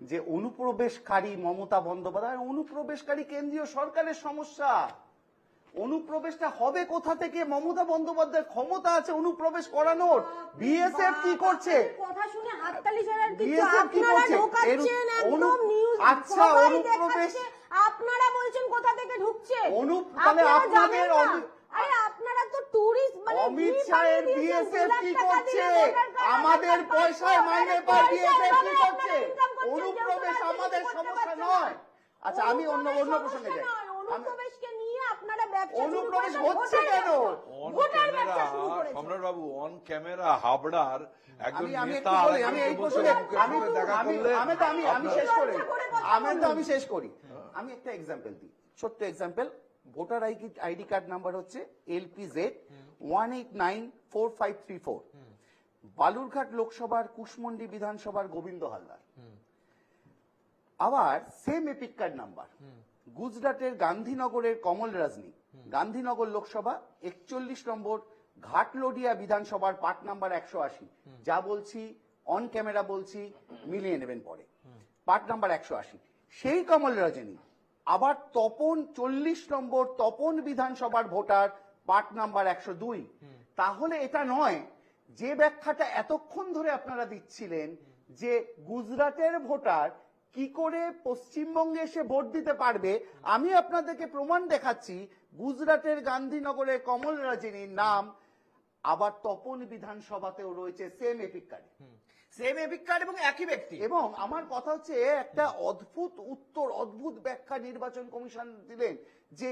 যে অনুপ্রবেশকারী মমতা বন্দ্যোপাধ্যায়, অনুপ্রবেশকারী কেন্দ্রীয় সরকারের সমস্যা, অনুপ্রবেশটা হবে কোথা থেকে? মমতা বন্দ্যোপাধ্যায়ের ক্ষমতা আছে অনুপ্রবেশ করানোর। বিএসএফ কি করছে? কথা শুনে হাততালি ছাড়ার কিছু, বিএসএফ কি আপনারা করছে? ঢোকাচ্ছেন একদম নিউজ, আচ্ছা অনুপ্রবেশ আপনারা বলছেন কোথা থেকে ঢুকছে, তাহলে আপনাদের আরে আপনারা তো টুরিস্ট, মানে অমিত শাহের বিএসএফ কি করছে? আমাদের পয়সায় মাইনে পায় বিএসএফ কি করছে? অনুপ্রবেশ আমাদের সমস্যা নয়। আচ্ছা আমি অন্য প্রসঙ্গে যাই। অনুপ্রবেশকে নিয়ে আপনারা ব্যবসা শুরু অনুপ্রবেশ করেছেন, হচ্ছে কেন? ভোটার ব্যবসা শুরু করেছেন। সম্রাট বাবু, অন ক্যামেরা হাবড়ার একজন আমি নেতা একটু বলি, আমি এই প্রসঙ্গে আমি শেষ করি। আমি একটা এক্সাম্পল দিই, ছোট্ট example. Voter ID card number হচ্ছে LPZ 1894534, বালুরঘাট লোকসভার কুশমন্ডি বিধানসভার গোবিন্দ হালদার। আবার সেম এপিক কার্ড নাম্বার গুজরাটের গান্ধীনগরের কমল রাজনী, গান্ধীনগর লোকসভা 41 নম্বর ঘাটলোডিয়া বিধানসভার পার্ট নাম্বার 180। যা বলছি অন ক্যামেরা বলছি, মিলিয়ে নেবেন পরে। পার্ট নাম্বার 180 সেই কমল রাজনী আবার তপন 40 নম্বর তপন বিধানসভার ভোটার, পার্ট নাম্বার 102। তাহলে এটা নয় যে ব্যাখ্যাটা এতক্ষণ ধরে আপনারা দিচ্ছিলেন যে গুজরাটের ভোটার কি করে পশ্চিমবঙ্গে এসে ভোট দিতে পারবে, আমি আপনাদেরকে প্রমাণ দেখাচ্ছি। গুজরাটের গান্ধীনগরের কমল রাজিনীর নাম আবার তপন বিধানসভাতেও রয়েছে সেম এপিক কার্ডে, সেম এপিক কার্ড এবং একই ব্যক্তি। এবং আমার কথা হচ্ছে একটা অদ্ভুত উত্তর, অদ্ভুত ব্যাখ্যা নির্বাচন কমিশন দিলেন যে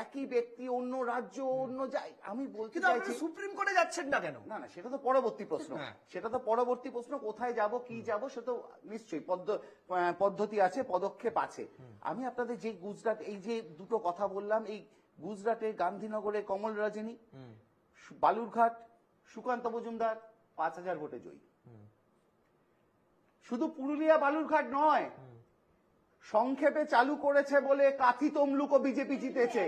একই ব্যক্তি অন্য রাজ্য অন্য যায়। আমি বলতে চাইছি সুপ্রিম কোর্টে যাচ্ছেন না কেন? না সেটা তো পরবর্তী প্রশ্ন, সেটা তো পরবর্তী প্রশ্ন, কোথায় যাব কি যাব সে তো নিশ্চয়ই পদ্ধতি আছে, পদক্ষেপ আছে। আমি আপনাদের যে গুজরাট, এই যে দুটো কথা বললাম, এই গুজরাটের গান্ধীনগরের কমল রাজনী, বালুরঘাট সুকান্ত মজুমদার 5000 ভোটে জয়ী। শুধু পুরুলিয়া বালুরঘাট নয়, সংক্ষেপে চালু করেছে বলে কাথি তমলুকও বিজেপি জিতেছে।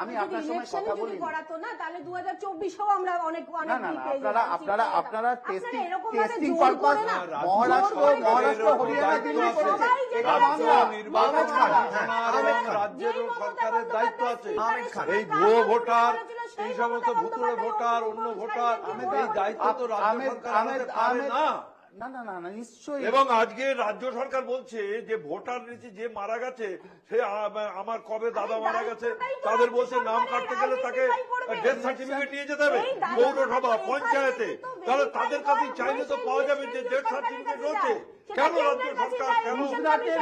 আমি আপনার সঙ্গে কথা বলি করাতো না, তাহলে 2024-ও আমরা অনেক আপনারা টেস্টিং পারপাস মহারাষ্ট্র হরিয়ানা দিল্লি করেছে, এটা বাংলা রাজ্যের সরকারের দায়িত্ব আছে। এই ভুয়ো ভোটার, এই সমস্ত ভুতুড়ে ভোটার, অন্য ভোটার, এই দায়িত্ব তো রাজ্য সরকার আমাদের পারে না। না নিশ্চয়ই। এবং আজকে রাজ্য সরকার বলছে যে ভোটার লিস্টে যে মারা গেছে, সে আমার কবে দাদা মারা গেছে, তাদের বলছে নাম কাটতে গেলে তাকে ডেথ সার্টিফিকেট নিয়ে যেতে হবে পৌরসভা পঞ্চায়েতে, তাহলে তাদের কাছে চাইলে তো পাওয়া যাবে যে ডেথ সার্টিফিকেট রয়েছে। কেন রাজ্য সরকার, কেন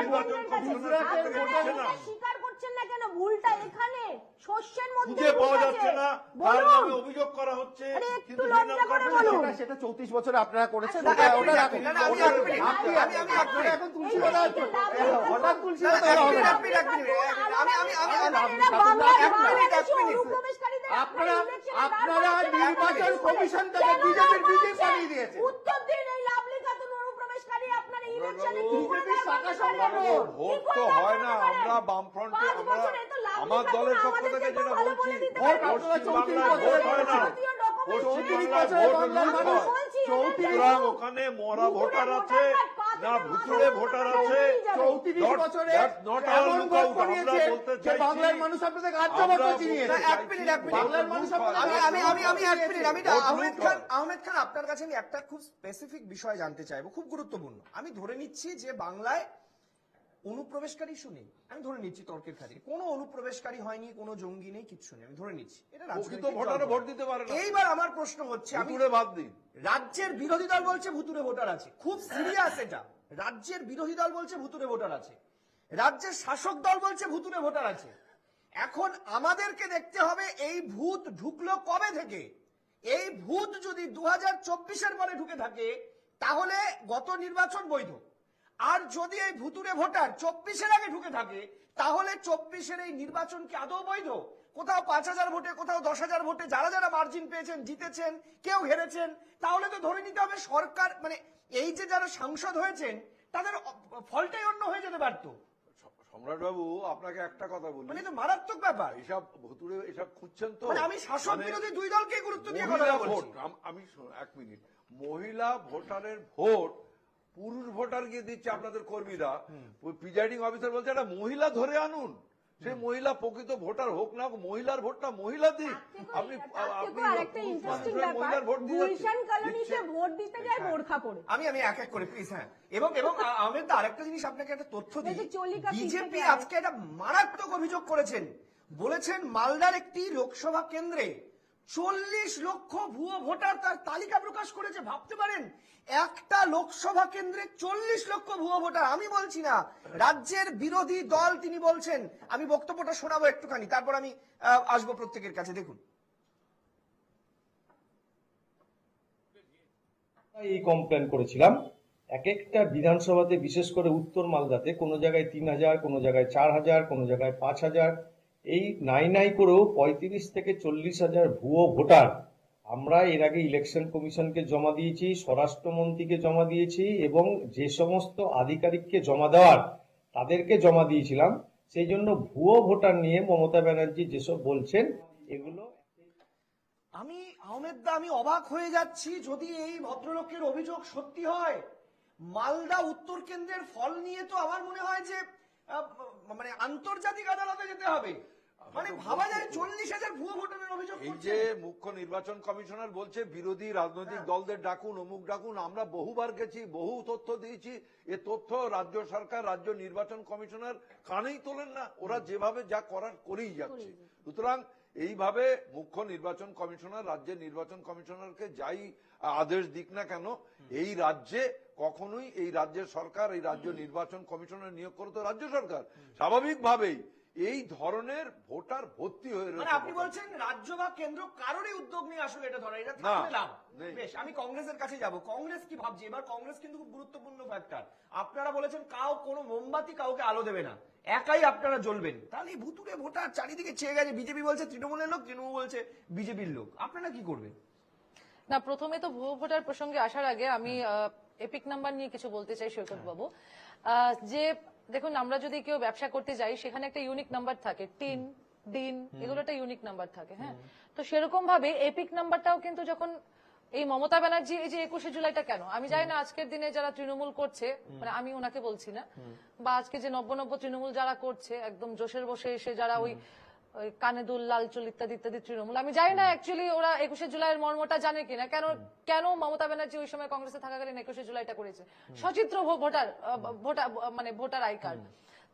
নির্বাচন কমিশনের স্বীকার করছেন না কেন? ভুলটা এখানে শস্যের মধ্যে খুঁজে পাওয়া যাচ্ছে না, তার নামে অভিযোগ করা হচ্ছে, কিন্তু সেটা 34 বছরে আপনারা করেছেন। আপনারা নির্বাচন কমিশন থেকে বিজেপির বিজেপি বানিয়ে দিয়েছে। উত্তর দিন, এই লাভলি খাতুন অনুপ্রবেশকারী আপনারা ভোট তো হয় না, আমরা বামফ্রন্টে, আমরা আমার দলের পক্ষ থেকে যেটা বলছি, পশ্চিমবাংলায় ভোট হয় না, পশ্চিমবাংলায় ভোট লুট হয়। সুতরাং ওখানে মরা ভোটার আছে না ভুতুড়ে ভোটার আছে, বাংলার মানুষ আপনাদের আহমেদ খান, আপনার কাছে আমি একটা খুব স্পেসিফিক বিষয় জানতে চাইবো, খুব গুরুত্বপূর্ণ। আমি ধরে নিচ্ছি যে বাংলায় অনুপ্রবেশকারী ইস্যু নেই, আমি ধরে নিচ্ছি তর্কের খাতিরে কোনো অনুপ্রবেশকারী হয়নি, কোনো জঙ্গি নেই, কিচ্ছু নেই, আমি ধরে নিচ্ছি। এটা ভোটারে ভোট দিতে পারে না। এইবার আমার প্রশ্ন হচ্ছে, আমি বাদ দিন, রাজ্যের বিরোধী দল বলছে ভুতুরে ভোটার আছে, খুব সিরিয়াস এটা। রাজ্যের বিরোধী দল বলছে ভুতুরে ভোটার আছে, রাজ্যের শাসক দল বলছে ভুতুরে ভোটার আছে। এখন আমাদেরকে দেখতে হবে এই ভূত ঢুকলো কবে থেকে। এই ভূত যদি 2024-এর পরে ঢুকে থাকে তাহলে গত নির্বাচন বৈধ, আর যদি এই ভুতুরে ভোটার 24-এর আগে ঢুকে থাকে তাহলে 24-এর এই নির্বাচন কি আদৌ বৈধ? কোথাও 5,000 ভোটে, কোথাও 10,000 ভোটে যারা যারা মার্জিন পেয়েছেন, জিতেছেন, কেউ হেরেছেন, তাহলে তো ধরে নিতে হবে সরকার, মানে এই যে যারা সাংসদ হয়েছেন তাদের ফলটাই অন্য হয়ে যেতে পারতো। সম্রাট বাবু, আপনাকে একটা কথা বলি, মানে তো মারাত্মক ব্যাপার। এইসব ভুতুড়ে এসব খুঁজছেন তো, মানে আমি শাসক বিরোধী দুই দলকে গুরুত্ব দিয়ে কথা বলছি। আমি এক মিনিট, মহিলা ভোটারের ভোট পুরুষ ভোটার গিয়ে দিচ্ছে আপনাদের কর্মীরা, প্রিজাইডিং অফিসার বলছে একটা মহিলা ধরে আনুন, সেই মহিলা প্রকৃত ভোটার হোক না, মহিলার ভোটটা মহিলা দিক। আপনি মহিলার ভোট আমি এক এক করে প্লিজ। হ্যাঁ, এবং আহমেদ, আরেকটা জিনিস আপনাকে একটা তথ্য দিই, বিজেপি আজকে একটা মারাত্মক অভিযোগ করেছেন, বলেছেন মালদার একটি লোকসভা কেন্দ্রে 40 লক্ষ ভুয়ো ভোটার তার তালিকা প্রকাশ করেছে। ভাবতে পারেন, একটা লোকসভা কেন্দ্রে 40 লক্ষ ভুয়ো ভোটার। আমি বলছি না, রাজ্যের বিরোধী দল তিনি বলছেন। আমি বক্তব্যটা শোনাবো একটুখানি, তারপর আমি আসবো প্রত্যেকের কাছে। দেখুন, এই কমপ্লেন করেছিলাম এক একটা বিধানসভাতে, বিশেষ করে উত্তর মালদাতে কোনো জায়গায় 3,000, কোনো জায়গায় 4,000, কোনো জায়গায় 5,000, এই নাই করেও 35 থেকে 40,000 ভুয়ো ভোটার আমরা এর আগে ইলেকশন কমিশনকে জমা দিয়েছি, স্বরাষ্ট্রমন্ত্রীকে জমা দিয়েছি, এবং যে সমস্ত আধিকারিককে জমা দেওয়ার তাদেরকে জমা দিয়েছিলাম। সেই জন্য ভুয়ো ভোটার নিয়ে মমতা ব্যানার্জি যেসব বলছেন এগুলো, আমি আহমেদ দা, আমি অবাক হয়ে যাচ্ছি যদি এই ভদ্রলোকের অভিযোগ সত্যি হয়। মালদা উত্তর কেন্দ্রের ফল নিয়ে তো আমার মনে হয় যে মানে আন্তর্জাতিক আদালতে যেতে হবে। মানে ভাবা যায় 40,000 ভুয়ো ভোটারের অভিযোগ। এই যে মুখ্য নির্বাচন কমিশনার বলছে বিরোধী রাজনৈতিক দলদের ডাকুন, অমুক ডাকুন, আমরা বহুবার গেছি, বহু তথ্য দিয়েছি, এ তথ্য রাজ্য সরকার, রাজ্য নির্বাচন কমিশনার কানেই তোলেন না, ওরা যেভাবে যা করার করেই যাচ্ছে। সুতরাং এইভাবে মুখ্য নির্বাচন কমিশনার রাজ্যের নির্বাচন কমিশনারকে যাই আদেশ দিক না কেন, এই রাজ্যে কখনোই এই রাজ্যের সরকার, এই রাজ্য নির্বাচন কমিশনার নিয়োগ করতো রাজ্য সরকার, স্বাভাবিকভাবেই এই ধরনের ভোটার ভর্তি হয়ে রয়েছে। আপনি বলছেন রাজ্য বা কেন্দ্র কারোরই উদ্যোগ নেই আসলে এটা ধরা, এটা থাকলে লাভ। বেশ, আমি কংগ্রেসের কাছে যাব। কংগ্রেস কি ভাবছে এবার? কংগ্রেস কিন্তু খুব গুরুত্বপূর্ণ ফ্যাক্টর। আপনারা বলেছেন কোনো মোমবাতি কাউকে আলো দেবে না, একাই আপনারা জ্বলবেন। তাহলে ভুতুরে ভোটার চারিদিকে ছেয়ে গেছে। বিজেপি বলছে তৃণমূলের লোক, তৃণমূল বলছে বিজেপির লোক। আপনারা কি করবেন? না, প্রথমে তো ভুয়ো ভোটার প্রসঙ্গে আসার আগে আমি এপিক নাম্বার নিয়ে কিছু বলতে চাই সৈকত বাবু। যে দেখুন, আমরা যদি কেউ ব্যবসা করতে যাই সেখানে একটা ইউনিক নাম্বার থাকে, টিন, ডিন, এগুলো একটা ইউনিক নাম্বার থাকে। হ্যাঁ, তো সেরকম ভাবে এপিক নাম্বারটাও কিন্তু যখন এই মমতা ব্যানার্জি এই যে 21শে জুলাইটা কেন, আমি জানি না আজকের দিনে যারা তৃণমূল করছে, মানে আমি ওনাকে বলছি না, বা আজকে যে নব্য তৃণমূল যারা করছে একদম জোশের বসে এসে যারা ওই কানে দুল, লাল চুল ইত্যাদি ইত্যাদি তৃণমূল, আমি জানি না অ্যাকচুয়ালি ওরা 21শে জুলাইয়ের মর্মটা জানে কিনা। কেন মমতা ব্যানার্জি ওই সময় কংগ্রেসে থাকাকালীন 21শে জুলাইটা করেছে? সচিত্র ভোটার আই কার্ড।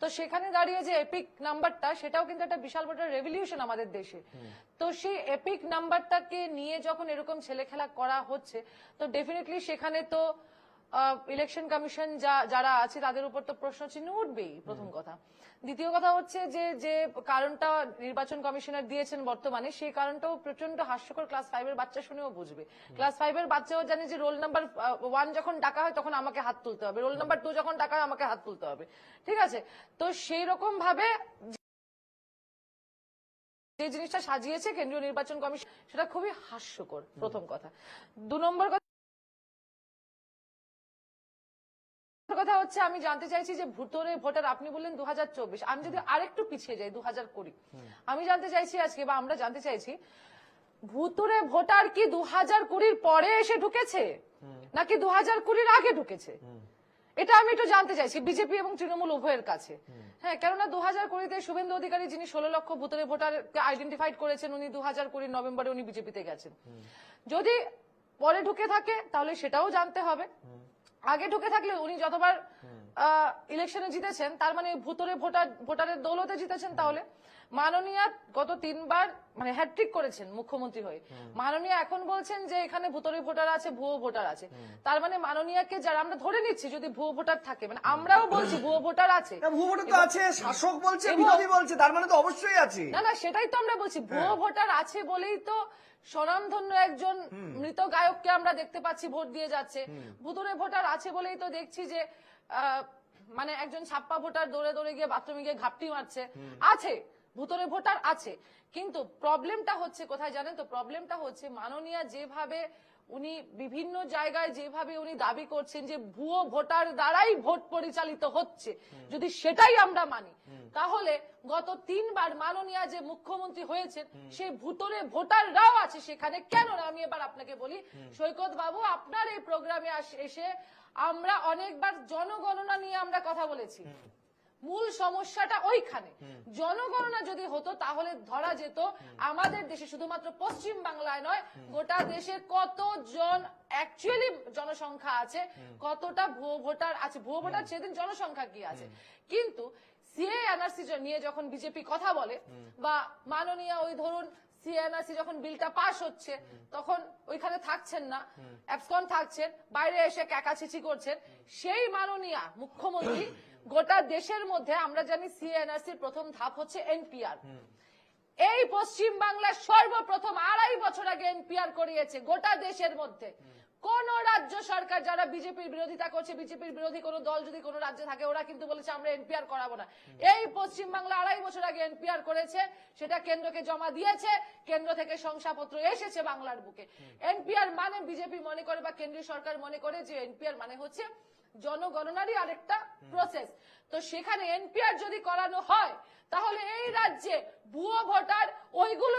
তো সেখানে দাঁড়িয়ে যে এপিক নাম্বারটা, সেটাও কিন্তু একটা বিশাল বড় রেভলিউশন আমাদের দেশে। তো সেই এপিক নাম্বারটাকে নিয়ে যখন এরকম ছেলেখেলা করা হচ্ছে, তো ডেফিনেটলি সেখানে তো ইলেকশন কমিশন যারা আছে তাদের উপর তো প্রশ্ন চিহ্ন উঠবেই, প্রথম কথা। দ্বিতীয় কথা হচ্ছে যে কারণটা নির্বাচন কমিশনার দিয়েছেন বর্তমানে, সেই কারণটাও প্রচন্ড হাস্যকর। ক্লাস 5-এর বাচ্চা শুনেও বুঝবে। ক্লাস 5-এর বাচ্চাও জানে যে রোল নাম্বার 1 যখন ডাকা হয় তখন আমাকে হাত তুলতে হবে, রোল নাম্বার 2 যখন ডাকা হয় আমাকে হাত তুলতে হবে। ঠিক আছে, তো সেই রকম ভাবে যে জিনিসটা সাজিয়েছে কেন্দ্রীয় নির্বাচন কমিশন, সেটা খুবই হাস্যকর, প্রথম কথা। 2 নম্বর কথা, কথা হচ্ছে আমি জানতে চাইছি যে ভুতুরে ভোটার আপনি বললেন 2024, আমি যদি আরেকটু পিছিয়ে যাই 2020, আমি জানতে চাইছি আজকে বা আমরা জানতে চাইছি ভুতুরে ভোটার কি 2020 পরে এসে ঢুকেছে নাকি 2020 আগে ঢুকেছে, এটা আমি একটু জানতে চাইছি বিজেপি এবং তৃণমূল উভয়ের কাছে। হ্যাঁ, কেননা 2020-তে শুভেন্দু অধিকারী যিনি 16 লক্ষ ভুতুরে ভোটারকে আইডেন্টিফাইড করেছেন, উনি 2020 নভেম্বরে উনি বিজেপিতে গেছেন। যদি পরে ঢুকে থাকে তাহলে সেটাও জানতে হবে। আগে ঢুকে থাকলে উনি যতবার ইলেকশনে জিতেছেন তার মানে ভুতুরে ভোটারের দৌলতে জিতেছেন। তাহলে মাননীয়া গত 3 বার মানে হ্যাট্রিক করেছেন মুখ্যমন্ত্রী হয়ে, মাননীয়া এখন বলছেন যে এখানে ভুতুরে ভোটার আছে, ভুয়ো ভোটার আছে। তার মানে মাননীয়াকে যারা আমরা ধরে নিচ্ছি যদি ভুয়ো ভোটার থাকে, মানে আমরাও বলছি ভুয়ো ভোটার আছে, ভুয়ো ভোটার তো আছে, শাসক বলছে, বিরোধী বলছে, তার মানে তো অবশ্যই আছে। না সেটাই তো আমরা বলছি, ভুয়ো ভোটার আছে বলেই তো স্বনামধন্য একজন মৃত গায়ককে আমরা দেখতে পাচ্ছি ভোট দিয়ে যাচ্ছে। ভুতুরে ভোটার আছে বলেই তো দেখছি যে মানে একজন ছাপ্পা ভোটার দৌড়ে দৌড়ে গিয়ে বাথরুমে গিয়ে ঘাপটি মারছে। আছে, ভুতুরে ভোটার আছে, কিন্তু প্রবলেমটা হচ্ছে কোথায় জানেন তো? প্রবলেমটা হচ্ছে মাননীয়া যেভাবে উনি বিভিন্ন জায়গায় যেভাবে উনি দাবি করছেন যে ভুয়ো ভোটার দ্বারাই ভোট পরিচালিত হচ্ছে, যদি সেটাই আমরা মানি তাহলে গত 3 বার মাননীয়া যে মুখ্যমন্ত্রী হয়েছেন সেই ভুতুরে ভোটাররাও আছে সেখানে। কেন না আমি এবার আপনাকে বলি, সৈকত বাবু আপনার এই প্রোগ্রামে এসে আমরা অনেকবার জনগণনা নিয়ে আমরা কথা বলেছি। মূল সমস্যাটা ওইখানে। জনগণনা যদি হতো তাহলে ধরা যেত আমাদের দেশে শুধুমাত্র পশ্চিম বাংলায় নয়, গোটা দেশে কতজন অ্যাকচুয়ালি জনসংখ্যা আছে, কতটা ভুয়ো ভোটার আছে, ভুয়ো ভোটার সেদিন জনসংখ্যা কি আছে। কিন্তু সিএ এনআরসি নিয়ে যখন বিজেপি কথা বলে বা মাননীয় ওই ধরুন সিএনআরসি যখন বিলটা পাস হচ্ছে তখন ওইখানে থাকছেন না, অ্যাবসকন থাকছেন, বাইরে এসে ক্যাকাছিচি করছেন, সেই মাননীয় মুখ্যমন্ত্রী গোটা দেশের মধ্যে আমরা জানি সিএনআরসির প্রথম ধাপ হচ্ছে এনপিআর। এই পশ্চিম বাংলার সর্বপ্রথম 2.5 বছর আগে এনপিআর করিয়েছে গোটা দেশের মধ্যে। কোন রাজ্য সরকার যারা বিজেপির বিরোধিতা করছে, বিজেপির বিরোধী কোন দল যদি কোন রাজ্যে থাকে ওরা কিন্তু বলেছে আমরা এনপিআর করাবো না। এই পশ্চিম বাংলা 2.5 বছর আগে এনপিআর করেছে, সেটা কেন্দ্রকে জমা দিয়েছে, কেন্দ্র থেকে শংসাপত্র এসেছে বাংলার বুকে। এনপিআর মানে বিজেপি মনে করে বা কেন্দ্রীয় সরকার মনে করে যে এনপিআর মানে হচ্ছে জনগণনারই আরেকটা প্রসেস। তো সেখানে এনপিআর যদি করানো হয় তাহলে এই রাজ্যে ভুয়ো ভোটার ওইগুলো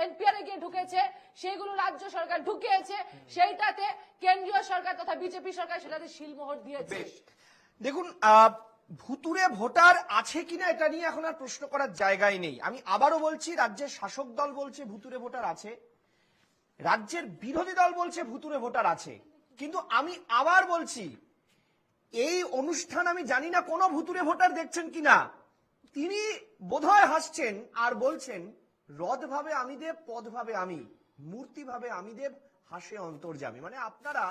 এনপিআর গিয়ে ঢুকেছে, সেগুলো রাজ্য সরকার ঢুকিয়েছে, সেইটাতে কেন্দ্রীয় সরকার তথা বিজেপি সরকার সেটাতে শিলমোহর দিয়েছে। দেখুন, ভুতুরে ভোটার আছে কিনা এটা নিয়ে এখন আর প্রশ্ন করার জায়গায় নেই। আমি আবারও বলছি, রাজ্যের শাসক দল বলছে ভুতুরে ভোটার আছে, রাজ্যের বিরোধী দল বলছে ভুতুরে ভোটার আছে। কিন্তু আমি আবার বলছি, এই অনুষ্ঠান আমি জানি না কোন ভুতুরে ভোটার দেখছেন কিনা, তিনি বোধহয় হাসছেন আর বলছেন রদ ভাবে আমি দেব, পদ ভাবে আমি, মূর্তি ভাবে আমি দেব, হাসে অন্তর্যামী। মানে আপনারা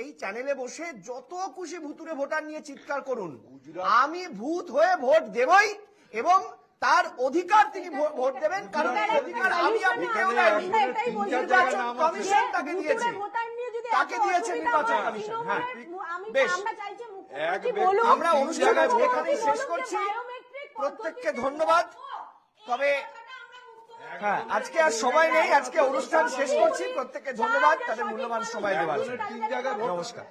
এই চ্যানেলে বসে যত খুশি ভুতুরে ভোটার নিয়ে চিৎকার করুন, আমি ভূত হয়ে ভোট দেবই এবং তার অধিকার তিনি ভোট দেবেন, কারণ এই অধিকার আমি আপনি কেউ দেয়নি, নির্বাচন কমিশন তাকে দিয়েছে, তাকে দিয়েছে নির্বাচন কমিশন। হ্যাঁ বেশ, আমরা অনুষ্ঠান এখানেই শেষ করছি। প্রত্যেককে ধন্যবাদ। তবে হ্যাঁ, আজকে আর সময় নেই, আজকে অনুষ্ঠান শেষ করছি। প্রত্যেককে ধন্যবাদ তাদের মূল্যবান সময় দেওয়ার জন্য। নমস্কার।